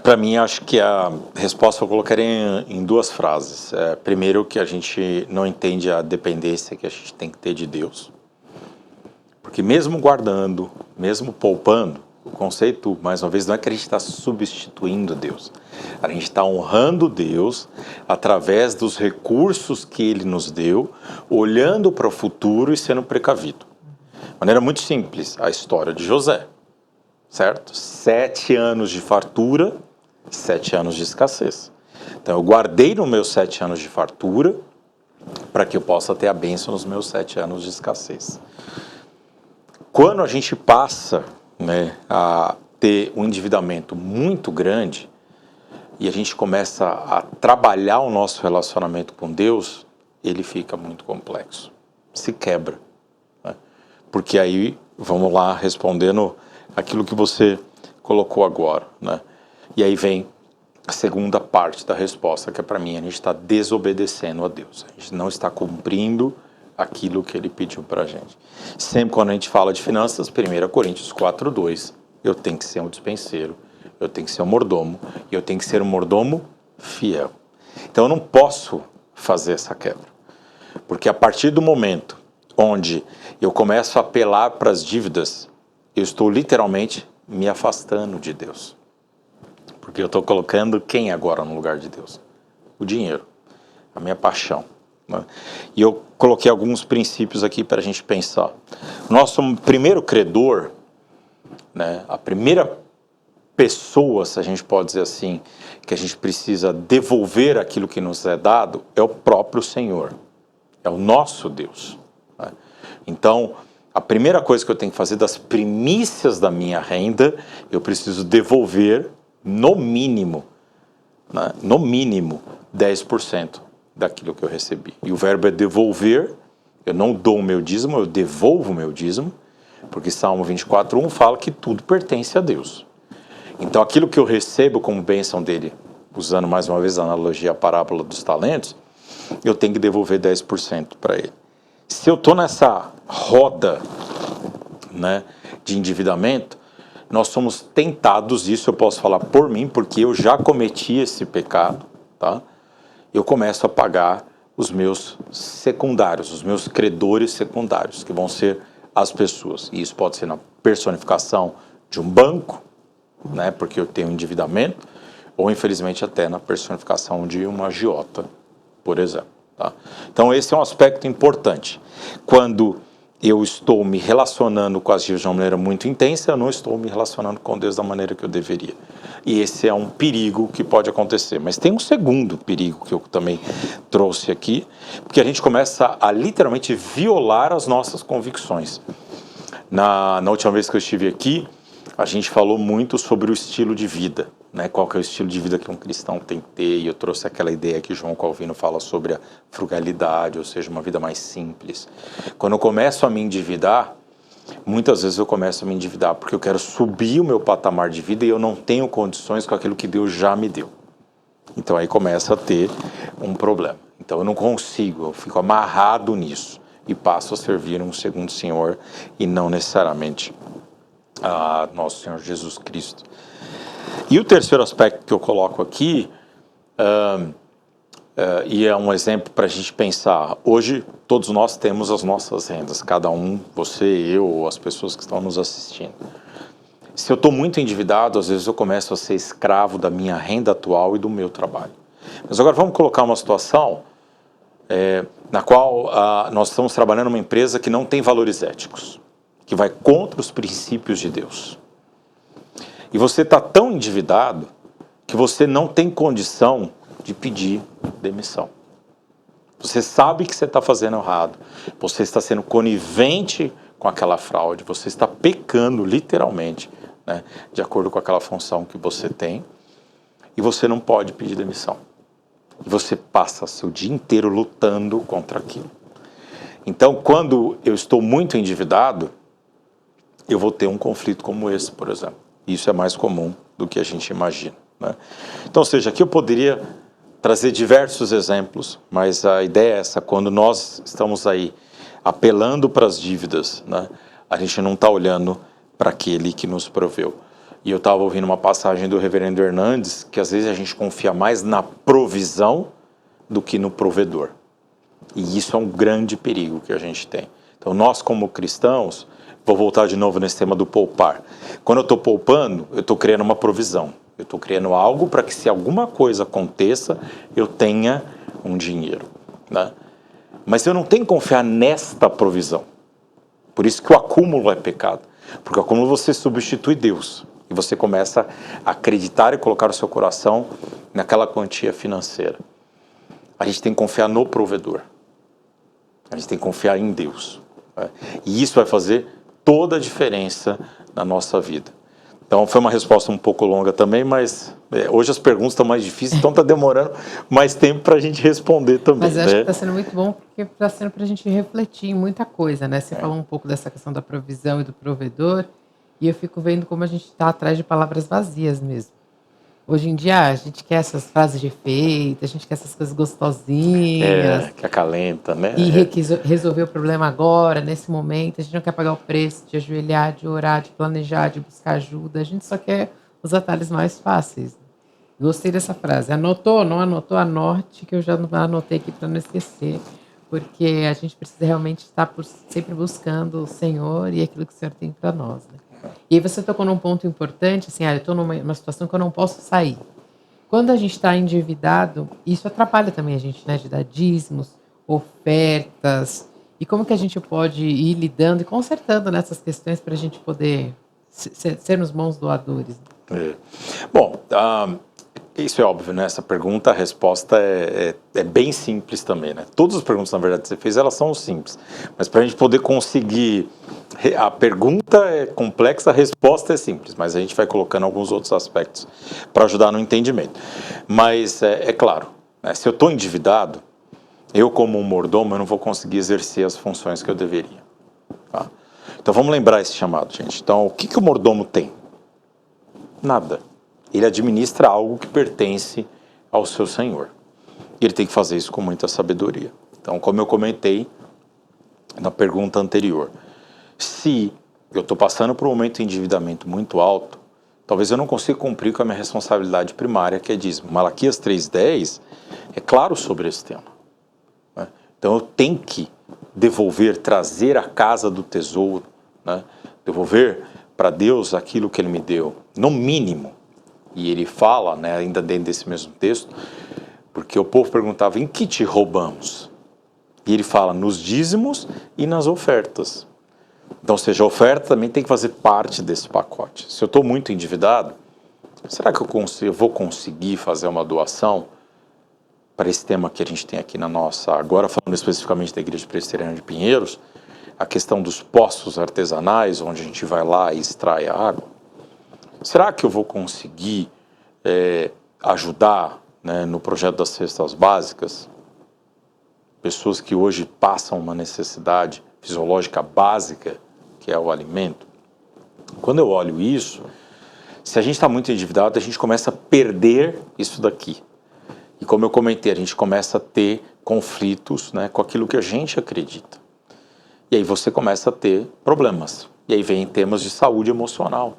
para mim acho que a resposta eu colocaria em duas frases. Primeiro, que a gente não entende a dependência que a gente tem que ter de Deus. Porque mesmo guardando, mesmo poupando, o conceito, mais uma vez, não é que a gente está substituindo Deus. A gente está honrando Deus através dos recursos que Ele nos deu, olhando para o futuro e sendo precavido. De maneira muito simples, a história de José, certo? 7 anos de fartura, 7 anos de escassez. Então eu guardei nos meus 7 anos de fartura para que eu possa ter a bênção nos meus 7 anos de escassez. Quando a gente passa, né, a ter um endividamento muito grande e a gente começa a trabalhar o nosso relacionamento com Deus, ele fica muito complexo, se quebra, né? Porque aí, vamos lá, respondendo aquilo que você colocou agora, né? E aí vem a segunda parte da resposta, que é para mim, a gente está desobedecendo a Deus, a gente não está cumprindo aquilo que Ele pediu para a gente. Sempre quando a gente fala de finanças, 1 Coríntios 4:2, eu tenho que ser um dispenseiro, eu tenho que ser um mordomo, e eu tenho que ser um mordomo fiel. Então eu não posso fazer essa quebra, porque a partir do momento onde eu começo a apelar para as dívidas, eu estou literalmente me afastando de Deus. Porque eu estou colocando quem agora no lugar de Deus? O dinheiro, a minha paixão, né? E eu coloquei alguns princípios aqui para a gente pensar. Nosso primeiro credor, né, a primeira pessoa, se a gente pode dizer assim, que a gente precisa devolver aquilo que nos é dado, é o próprio Senhor, é o nosso Deus, né? Então, a primeira coisa que eu tenho que fazer das primícias da minha renda, eu preciso devolver no mínimo, né, no mínimo 10% daquilo que eu recebi. E o verbo é devolver, eu não dou o meu dízimo, eu devolvo o meu dízimo, porque Salmo 24:1 fala que tudo pertence a Deus. Então aquilo que eu recebo como bênção dele, usando mais uma vez a analogia, a parábola dos talentos, eu tenho que devolver 10% para ele. Se eu estou nessa roda, né, de endividamento, nós somos tentados, isso eu posso falar por mim, porque eu já cometi esse pecado, tá? Eu começo a pagar os meus secundários, os meus credores secundários, que vão ser as pessoas. E isso pode ser na personificação de um banco, né, porque eu tenho endividamento, ou infelizmente até na personificação de uma agiota, por exemplo, tá? Então esse é um aspecto importante. Quando eu estou me relacionando com as dívidas de uma maneira muito intensa, eu não estou me relacionando com Deus da maneira que eu deveria. E esse é um perigo que pode acontecer. Mas tem um segundo perigo que eu também trouxe aqui, porque a gente começa a literalmente violar as nossas convicções. Na última vez que eu estive aqui, a gente falou muito sobre o estilo de vida, né? Qual que é o estilo de vida que um cristão tem que ter, e eu trouxe aquela ideia que João Calvino fala sobre a frugalidade, ou seja, uma vida mais simples. Quando eu começo a me endividar, muitas vezes eu começo a me endividar porque eu quero subir o meu patamar de vida e eu não tenho condições com aquilo que Deus já me deu. Então aí começa a ter um problema. Então eu não consigo, eu fico amarrado nisso e passo a servir um segundo Senhor e não necessariamente a nosso Senhor Jesus Cristo. E o terceiro aspecto que eu coloco aqui, e é um exemplo para a gente pensar, hoje todos nós temos as nossas rendas, cada um, você, eu, ou as pessoas que estão nos assistindo. Se eu estou muito endividado, às vezes eu começo a ser escravo da minha renda atual e do meu trabalho. Mas agora vamos colocar uma situação na qual nós estamos trabalhando numa empresa que não tem valores éticos, que vai contra os princípios de Deus. E você está tão endividado que você não tem condição de pedir demissão. Você sabe que você está fazendo errado, você está sendo conivente com aquela fraude, você está pecando literalmente, né, de acordo com aquela função que você tem, e você não pode pedir demissão. E você passa seu dia inteiro lutando contra aquilo. Então, quando eu estou muito endividado, eu vou ter um conflito como esse, por exemplo. Isso é mais comum do que a gente imagina, né? Então, ou seja, aqui eu poderia trazer diversos exemplos, mas a ideia é essa: quando nós estamos aí apelando para as dívidas, né, a gente não está olhando para aquele que nos proveu. E eu estava ouvindo uma passagem do reverendo Hernandes, que às vezes a gente confia mais na provisão do que no provedor. E isso é um grande perigo que a gente tem. Então nós como cristãos, vou voltar de novo nesse tema do poupar. Quando eu estou poupando, eu estou criando uma provisão. Eu estou criando algo para que se alguma coisa aconteça, eu tenha um dinheiro, né? Mas eu não tenho que confiar nesta provisão. Por isso que o acúmulo é pecado. Porque o acúmulo você substitui Deus. E você começa a acreditar e colocar o seu coração naquela quantia financeira. A gente tem que confiar no provedor. A gente tem que confiar em Deus, né? E isso vai fazer toda a diferença na nossa vida. Então foi uma resposta um pouco longa também, mas hoje as perguntas estão mais difíceis, então está demorando mais tempo para a gente responder também. Mas eu acho que está sendo muito bom, porque está sendo para a gente refletir em muita coisa, né? Você falou um pouco dessa questão da provisão e do provedor, e eu fico vendo como a gente está atrás de palavras vazias mesmo. Hoje em dia a gente quer essas frases de efeito, a gente quer essas coisas gostosinhas. Que acalenta, né? E resolver o problema agora, nesse momento. A gente não quer pagar o preço de ajoelhar, de orar, de planejar, de buscar ajuda. A gente só quer os atalhos mais fáceis. Gostei dessa frase. Anotou? Não anotou? Anote, que eu já anotei aqui para não esquecer. Porque a gente precisa realmente estar sempre buscando o Senhor e aquilo que o Senhor tem para nós, né? E aí você tocou num ponto importante, assim, eu estou numa situação que eu não posso sair. Quando a gente está endividado, isso atrapalha também a gente, né? De dar dízimos, ofertas. E como que a gente pode ir lidando e consertando nessas questões para a gente poder sermos bons doadores? Bom, isso é óbvio, né? Essa pergunta, a resposta é bem simples também, né? Todas as perguntas, na verdade, que você fez, elas são simples. Mas para a gente poder conseguir... A pergunta é complexa, a resposta é simples, mas a gente vai colocando alguns outros aspectos para ajudar no entendimento. Mas é claro, né? Se eu estou endividado, eu como um mordomo, eu não vou conseguir exercer as funções que eu deveria, tá? Então vamos lembrar esse chamado, gente. Então o que o mordomo tem? Nada. Ele administra algo que pertence ao seu senhor. E ele tem que fazer isso com muita sabedoria. Então, como eu comentei na pergunta anterior, se eu estou passando por um momento de endividamento muito alto, talvez eu não consiga cumprir com a minha responsabilidade primária, que é dízimo. Malaquias 3:10 é claro sobre esse tema, né? Então eu tenho que devolver, trazer à casa do tesouro, né? Devolver para Deus aquilo que Ele me deu, no mínimo. E ele fala, né, ainda dentro desse mesmo texto, porque o povo perguntava, em que te roubamos? E ele fala, nos dízimos e nas ofertas. Então, ou seja, a oferta também tem que fazer parte desse pacote. Se eu estou muito endividado, será que eu vou conseguir fazer uma doação para esse tema que a gente tem aqui na nossa, agora falando especificamente da Igreja Presbiteriana de Pinheiros, a questão dos poços artesanais, onde a gente vai lá e extrai a água? será que eu vou conseguir ajudar, né, no projeto das cestas básicas pessoas que hoje passam uma necessidade fisiológica básica, que é o alimento? Quando eu olho isso, se a gente está muito endividado, a gente começa a perder isso daqui. E como eu comentei, a gente começa a ter conflitos, né, com aquilo que a gente acredita. E aí você começa a ter problemas. E aí vem temas de saúde emocional.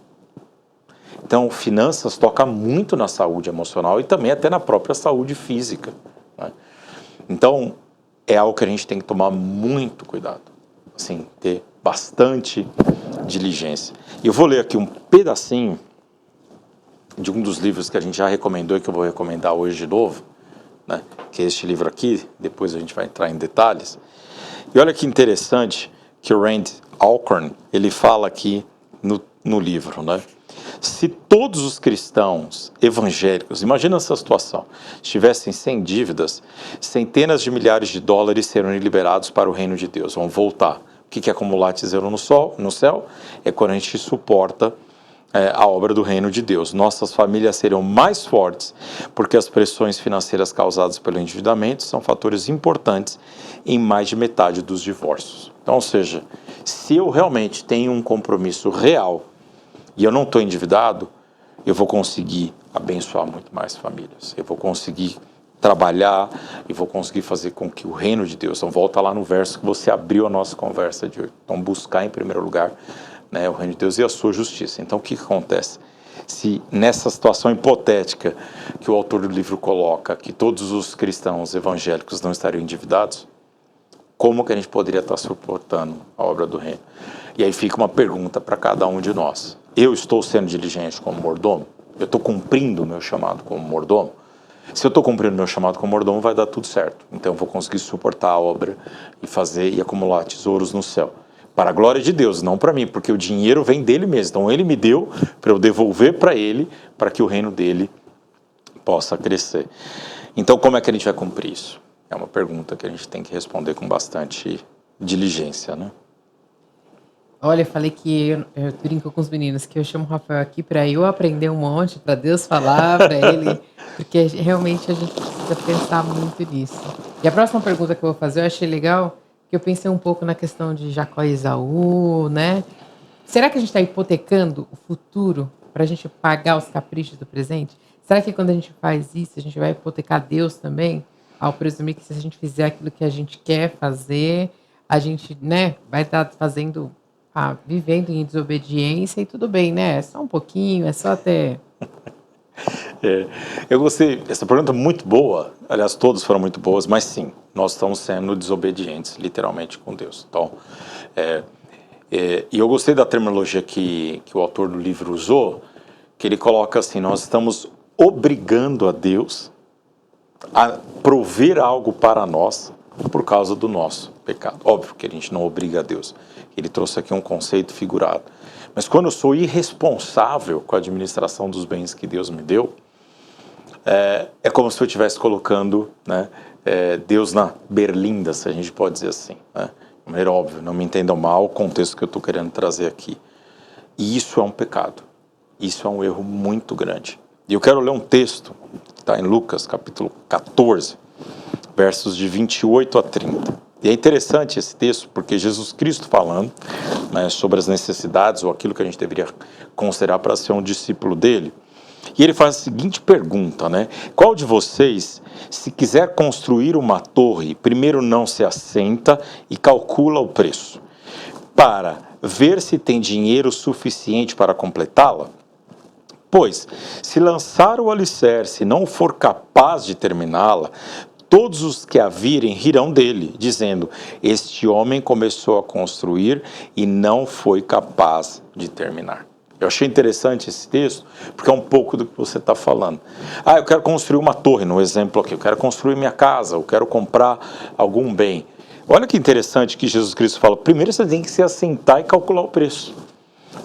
Então, finanças toca muito na saúde emocional e também até na própria saúde física, né? Então, é algo que a gente tem que tomar muito cuidado. Assim, ter bastante diligência. E eu vou ler aqui um pedacinho de um dos livros que a gente já recomendou e que eu vou recomendar hoje de novo, né? Que é este livro aqui, depois a gente vai entrar em detalhes. E olha que interessante que o Randy Alcorn, ele fala aqui no livro, né? Se todos os cristãos evangélicos, imagina essa situação, estivessem sem dívidas, centenas de milhares de dólares seriam liberados para o reino de Deus. Vão voltar. O que é acumular tesouro no céu? É quando a gente suporta a obra do reino de Deus. Nossas famílias serão mais fortes, porque as pressões financeiras causadas pelo endividamento são fatores importantes em mais de metade dos divórcios. Então, ou seja, se eu realmente tenho um compromisso real e eu não estou endividado, eu vou conseguir abençoar muito mais famílias. Eu vou conseguir trabalhar e vou conseguir fazer com que o reino de Deus, então volta lá no verso que você abriu a nossa conversa de hoje. Então, buscar em primeiro lugar, né, o reino de Deus e a sua justiça. Então, o que acontece? Se nessa situação hipotética que o autor do livro coloca, que todos os cristãos evangélicos não estariam endividados, como que a gente poderia estar suportando a obra do reino? E aí fica uma pergunta para cada um de nós. Eu estou sendo diligente como mordomo? Eu estou cumprindo o meu chamado como mordomo? Se eu estou cumprindo o meu chamado como mordomo, vai dar tudo certo. Então eu vou conseguir suportar a obra e fazer e acumular tesouros no céu. Para a glória de Deus, não para mim, porque o dinheiro vem dele mesmo. Então ele me deu para eu devolver para ele, para que o reino dele possa crescer. Então como é que a gente vai cumprir isso? É uma pergunta que a gente tem que responder com bastante diligência, né? Olha, eu falei que eu brinco com os meninos que eu chamo o Rafael aqui para eu aprender um monte, para Deus falar para ele, porque realmente a gente precisa pensar muito nisso. E a próxima pergunta que eu vou fazer, eu achei legal, que eu pensei um pouco na questão de Jacó e Esaú, né? Será que a gente está hipotecando o futuro para a gente pagar os caprichos do presente? Será que quando a gente faz isso, a gente vai hipotecar Deus também? Ao presumir que se a gente fizer aquilo que a gente quer fazer, a gente, né, vai estar fazendo, vivendo em desobediência e tudo bem, né? É só um pouquinho, é só até... Eu gostei, essa pergunta é muito boa, aliás, todas foram muito boas, mas sim, nós estamos sendo desobedientes, literalmente, com Deus. Então, e eu gostei da terminologia que o autor do livro usou, que ele coloca assim, nós estamos obrigando a Deus a prover algo para nós por causa do nosso pecado. Óbvio que a gente não obriga a Deus. Ele trouxe aqui um conceito figurado. Mas quando eu sou irresponsável com a administração dos bens que Deus me deu, é como se eu estivesse colocando, né, Deus na berlinda, se a gente pode dizer assim, né? De maneira óbvia, não me entendam mal o contexto que eu estou querendo trazer aqui. E isso é um pecado. Isso é um erro muito grande. E eu quero ler um texto que está em Lucas, capítulo 14, versos de 28 a 30. E é interessante esse texto porque Jesus Cristo falando, né, sobre as necessidades ou aquilo que a gente deveria considerar para ser um discípulo dele. E ele faz a seguinte pergunta, né? Qual de vocês, se quiser construir uma torre, primeiro não se assenta e calcula o preço, para ver se tem dinheiro suficiente para completá-la? Pois, se lançar o alicerce e não for capaz de terminá-la, todos os que a virem rirão dele, dizendo, este homem começou a construir e não foi capaz de terminar. Eu achei interessante esse texto, porque é um pouco do que você está falando. Eu quero construir uma torre, no exemplo aqui, eu quero construir minha casa, eu quero comprar algum bem. Olha que interessante que Jesus Cristo fala, primeiro você tem que se assentar e calcular o preço,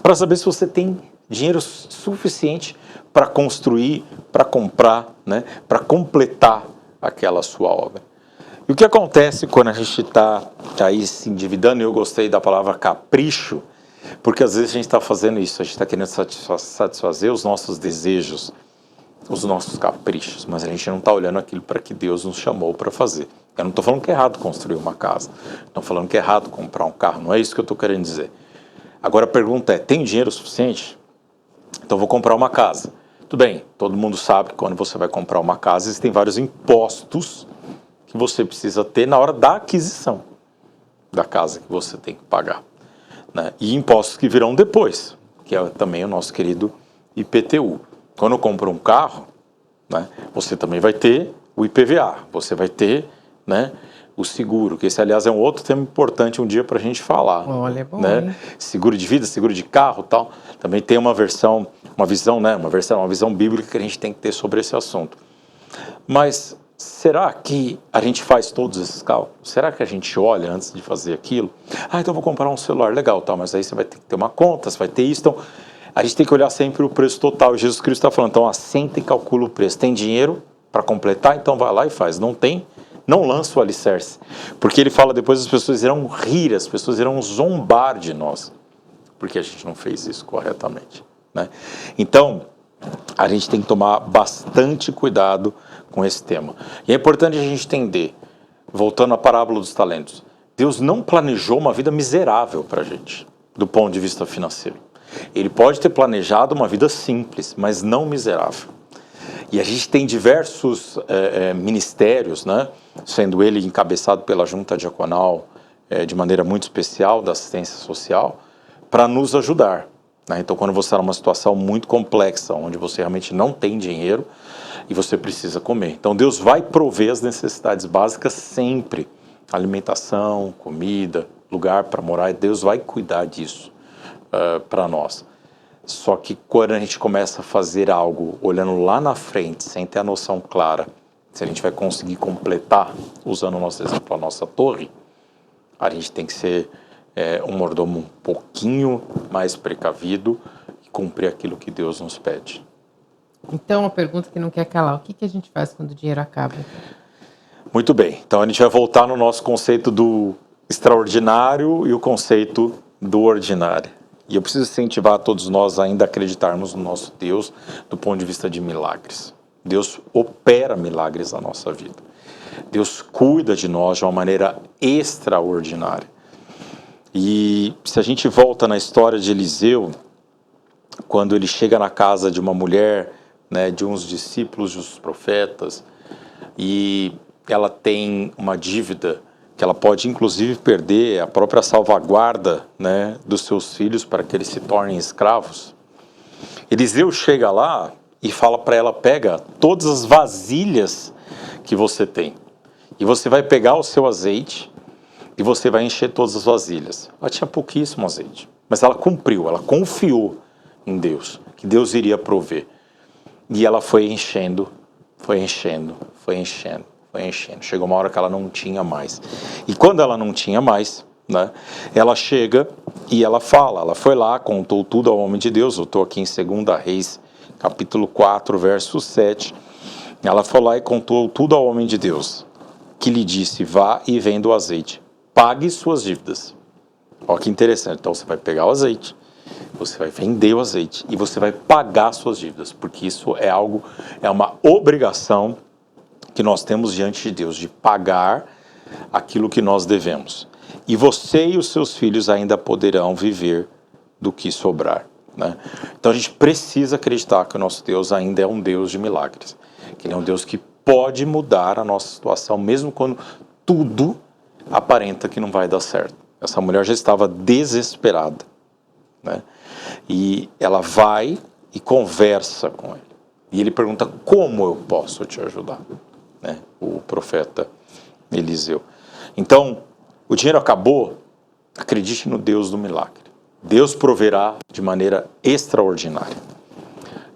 para saber se você tem dinheiro suficiente para construir, para comprar, né, para completar aquela sua obra. E o que acontece quando a gente está aí se endividando, e eu gostei da palavra capricho, Porque às vezes a gente está fazendo isso, a gente está querendo satisfazer os nossos desejos, os nossos caprichos, mas a gente não está olhando aquilo para que Deus nos chamou para fazer. Eu não estou falando que é errado construir uma casa, não estou falando que é errado comprar um carro, não é isso que eu estou querendo dizer. Agora a pergunta é, tem dinheiro suficiente? Então eu vou comprar uma casa. Tudo bem, todo mundo sabe que quando você vai comprar uma casa, existem vários impostos que você precisa ter na hora da aquisição da casa que você tem que pagar, né? E impostos que virão depois, que é também o nosso querido IPTU. Quando eu compro um carro, né, você também vai ter o IPVA, você vai ter, né, o seguro, que esse, aliás, é um outro tema importante um dia para a gente falar. Olha, é bom, né? hein? Seguro de vida, seguro de carro, tal. Também tem uma visão bíblica que a gente tem que ter sobre esse assunto. Mas será que a gente faz todos esses cálculos? Será que a gente olha antes de fazer aquilo? Ah, então eu vou comprar um celular, legal, tal, mas aí você vai ter que ter uma conta, você vai ter isso, então a gente tem que olhar sempre o preço total. Jesus Cristo está falando, então assenta e calcula o preço. Tem dinheiro para completar? Então vai lá e faz. Não tem? Não lança o alicerce. Porque ele fala depois, as pessoas irão rir, as pessoas irão zombar de nós, porque a gente não fez isso corretamente, né? Então, a gente tem que tomar bastante cuidado com esse tema. E é importante a gente entender, voltando à parábola dos talentos, Deus não planejou uma vida miserável para a gente, do ponto de vista financeiro. Ele pode ter planejado uma vida simples, mas não miserável. E a gente tem diversos ministérios, né, sendo ele encabeçado pela junta diaconal de maneira muito especial da assistência social, para nos ajudar, né? Então, quando você está numa situação muito complexa, onde você realmente não tem dinheiro e você precisa comer, então Deus vai prover as necessidades básicas sempre, alimentação, comida, lugar para morar, Deus vai cuidar disso para nós. Só que quando a gente começa a fazer algo olhando lá na frente, sem ter a noção clara, se a gente vai conseguir completar, usando o nosso exemplo, a nossa torre, a gente tem que ser um mordomo um pouquinho mais precavido e cumprir aquilo que Deus nos pede. Então, uma pergunta que não quer calar, o que a gente faz quando o dinheiro acaba? Muito bem, então a gente vai voltar no nosso conceito do extraordinário e o conceito do ordinário. E eu preciso incentivar todos nós ainda a acreditarmos no nosso Deus do ponto de vista de milagres. Deus opera milagres na nossa vida. Deus cuida de nós de uma maneira extraordinária. E se a gente volta na história de Eliseu, quando ele chega na casa de uma mulher, né, de uns discípulos dos profetas, e ela tem uma dívida que ela pode inclusive perder a própria salvaguarda, né, dos seus filhos para que eles se tornem escravos. Eliseu chega lá e fala para ela, pega todas as vasilhas que você tem e você vai pegar o seu azeite e você vai encher todas as vasilhas. Ela tinha pouquíssimo azeite, mas ela cumpriu, ela confiou em Deus, que Deus iria prover. E ela foi enchendo, foi enchendo, foi enchendo. Foi enchendo. Chegou uma hora que ela não tinha mais. E quando ela não tinha mais, né, ela chega e ela fala, ela foi lá, contou tudo ao homem de Deus. Eu estou aqui em 2 Reis, capítulo 4, verso 7. Ela foi lá e contou tudo ao homem de Deus, que lhe disse, vá e venda o azeite, pague suas dívidas. Olha que interessante, então você vai pegar o azeite, você vai vender o azeite e você vai pagar suas dívidas, porque isso é uma obrigação que nós temos diante de Deus, de pagar aquilo que nós devemos. E você e os seus filhos ainda poderão viver do que sobrar, né? Então a gente precisa acreditar que o nosso Deus ainda é um Deus de milagres, que Ele é um Deus que pode mudar a nossa situação, mesmo quando tudo aparenta que não vai dar certo. Essa mulher já estava desesperada, né? E ela vai e conversa com ele. E ele pergunta, como eu posso te ajudar? Né? O profeta Eliseu. Então, o dinheiro acabou, acredite no Deus do milagre. Deus proverá de maneira extraordinária.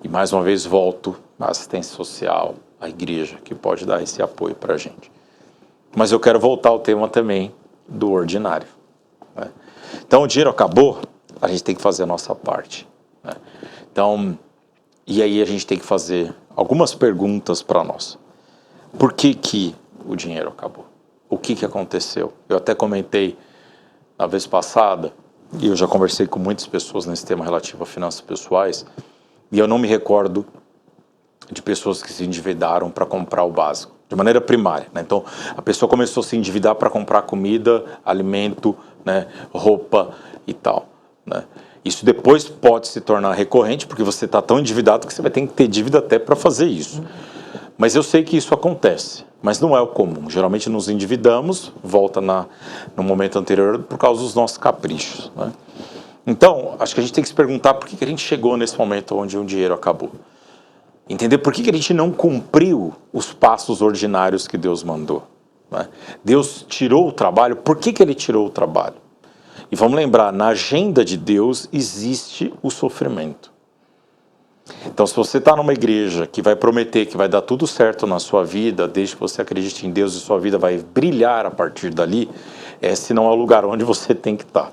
E mais uma vez volto à assistência social, à igreja, que pode dar esse apoio para a gente. Mas eu quero voltar ao tema também do ordinário, né? Então, o dinheiro acabou, a gente tem que fazer a nossa parte, né? Então, e aí a gente tem que fazer algumas perguntas para nós. Por que o dinheiro acabou? O que aconteceu? Eu até comentei na vez passada e eu já conversei com muitas pessoas nesse tema relativo a finanças pessoais, e eu não me recordo de pessoas que se endividaram para comprar o básico, de maneira primária, né? Então, a pessoa começou a se endividar para comprar comida, alimento, né, roupa e tal, né? Isso depois pode se tornar recorrente, porque você está tão endividado que você vai ter que ter dívida até para fazer isso. Mas eu sei que isso acontece, mas não é o comum. Geralmente nos endividamos, volta no momento anterior por causa dos nossos caprichos, né? Então, acho que a gente tem que se perguntar por que a gente chegou nesse momento onde o dinheiro acabou. Entender por que a gente não cumpriu os passos ordinários que Deus mandou, né? Deus tirou o trabalho, por que Ele tirou o trabalho? E vamos lembrar, na agenda de Deus existe o sofrimento. Então, se você está numa igreja que vai prometer que vai dar tudo certo na sua vida, desde que você acredite em Deus e sua vida vai brilhar a partir dali, esse não é o lugar onde você tem que estar.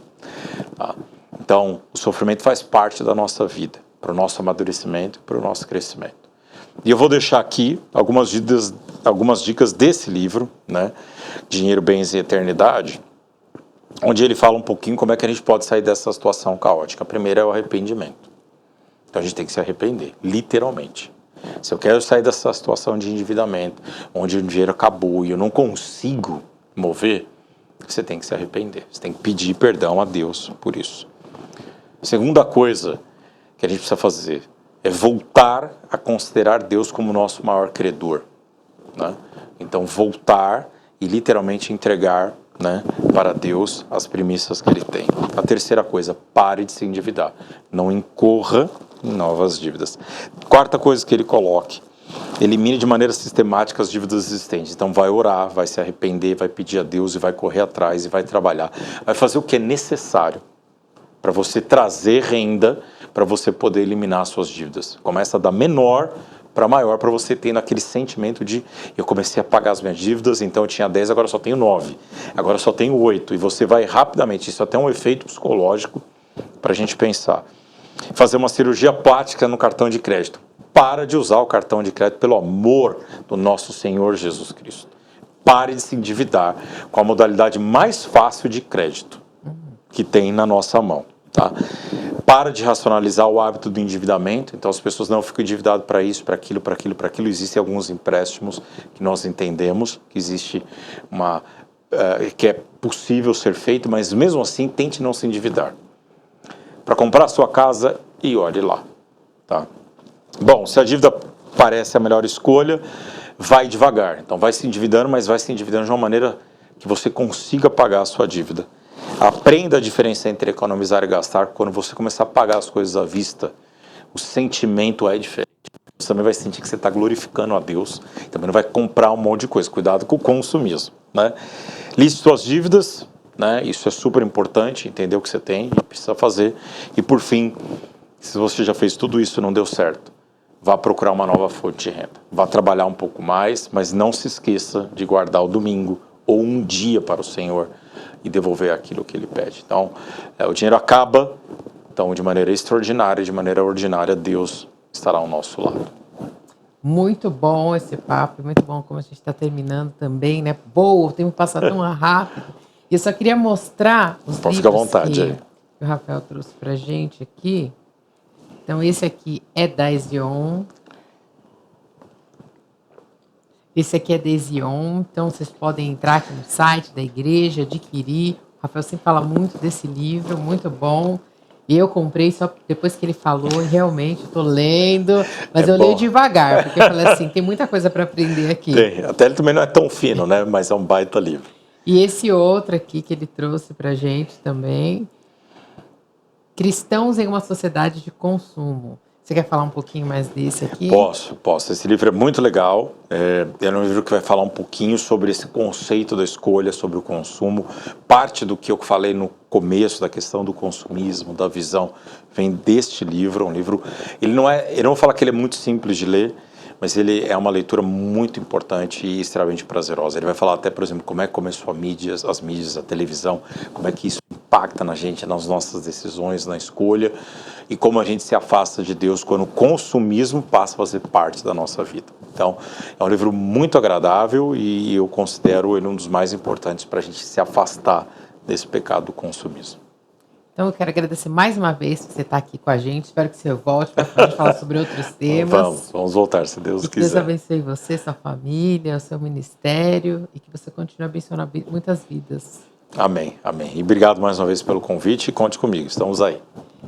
Tá? Então, o sofrimento faz parte da nossa vida, para o nosso amadurecimento, para o nosso crescimento. E eu vou deixar aqui algumas dicas desse livro, né, Dinheiro, Bens e Eternidade, onde ele fala um pouquinho como é que a gente pode sair dessa situação caótica. A primeira é o arrependimento. Então a gente tem que se arrepender, literalmente. Se eu quero sair dessa situação de endividamento, onde o dinheiro acabou e eu não consigo mover, você tem que se arrepender. Você tem que pedir perdão a Deus por isso. Segunda coisa que a gente precisa fazer é voltar a considerar Deus como nosso maior credor, né? Então voltar e literalmente entregar, né, para Deus as premissas que Ele tem. A terceira coisa, pare de se endividar. Não incorra em novas dívidas. Quarta coisa que ele coloque, elimine de maneira sistemática as dívidas existentes. Então vai orar, vai se arrepender, vai pedir a Deus e vai correr atrás e vai trabalhar. Vai fazer o que é necessário para você trazer renda, para você poder eliminar as suas dívidas. Começa da menor para maior, para você ter aquele sentimento de eu comecei a pagar as minhas dívidas, então eu tinha 10, agora só tenho 9, agora só tenho 8, e você vai rapidamente, isso até é um efeito psicológico para a gente pensar. Fazer uma cirurgia plástica no cartão de crédito. Para de usar o cartão de crédito, pelo amor do nosso Senhor Jesus Cristo. Pare de se endividar com a modalidade mais fácil de crédito que tem na nossa mão, tá? Para de racionalizar o hábito do endividamento. Então as pessoas não ficam endividadas para isso, para aquilo, para aquilo, para aquilo. Existem alguns empréstimos que nós entendemos que existe que é possível ser feito, mas mesmo assim tente não se endividar. Para comprar a sua casa e olhe lá, tá? Bom, se a dívida parece a melhor escolha, vai devagar. Então vai se endividando, mas vai se endividando de uma maneira que você consiga pagar a sua dívida. Aprenda a diferença entre economizar e gastar. Quando você começar a pagar as coisas à vista, o sentimento é diferente. Você também vai sentir que você está glorificando a Deus. Também não vai comprar um monte de coisa. Cuidado com o consumismo, né? Liste suas dívidas, né? Isso é super importante, entender o que você tem e precisa fazer. E por fim, se você já fez tudo isso e não deu certo, vá procurar uma nova fonte de renda. Vá trabalhar um pouco mais, mas não se esqueça de guardar o domingo ou um dia para o Senhor e devolver aquilo que Ele pede. Então, o dinheiro acaba, então de maneira extraordinária, de maneira ordinária, Deus estará ao nosso lado. Muito bom esse papo, muito bom como a gente está terminando também, né? Boa, o tempo passa tão rápido. E eu só queria mostrar os Pode ficar à livros vontade que aí. o Rafael trouxe pra gente aqui. Então, esse aqui é da Ezion. Esse aqui é da Ezion. Então, vocês podem entrar aqui no site da igreja, adquirir. O Rafael sempre fala muito desse livro, muito bom. Eu comprei só depois que ele falou, e realmente estou lendo, mas eu leio devagar, porque eu falei assim, tem muita coisa para aprender aqui. Tem, até ele também não é tão fino, né? Mas é um baita livro. E esse outro aqui que ele trouxe para a gente também, Cristãos em uma Sociedade de Consumo. Você quer falar um pouquinho mais desse aqui? Posso. Esse livro é muito legal. É um livro que vai falar um pouquinho sobre esse conceito da escolha, sobre o consumo. Parte do que eu falei no começo da questão do consumismo, da visão, vem deste livro. Um livro, eu não vou falar que ele é muito simples de ler, mas ele é uma leitura muito importante e extremamente prazerosa. Ele vai falar até, por exemplo, como é que começou as mídias, a televisão, como é que isso impacta na gente, nas nossas decisões, na escolha, e como a gente se afasta de Deus quando o consumismo passa a fazer parte da nossa vida. Então, é um livro muito agradável e eu considero ele um dos mais importantes para a gente se afastar desse pecado do consumismo. Então eu quero agradecer mais uma vez por você estar aqui com a gente. Espero que você volte para a gente falar sobre outros temas. Vamos voltar, se Deus E que Deus quiser. abençoe você, sua família, o seu ministério e que você continue abençoando muitas vidas. Amém, amém. E obrigado mais uma vez pelo convite e conte comigo, estamos aí.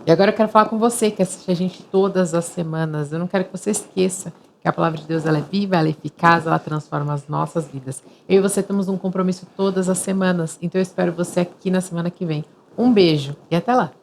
E agora eu quero falar com você que assiste a gente todas as semanas. Eu não quero que você esqueça que a palavra de Deus ela é viva, ela é eficaz, ela transforma as nossas vidas. Eu e você temos um compromisso todas as semanas, então eu espero você aqui na semana que vem. Um beijo e até lá!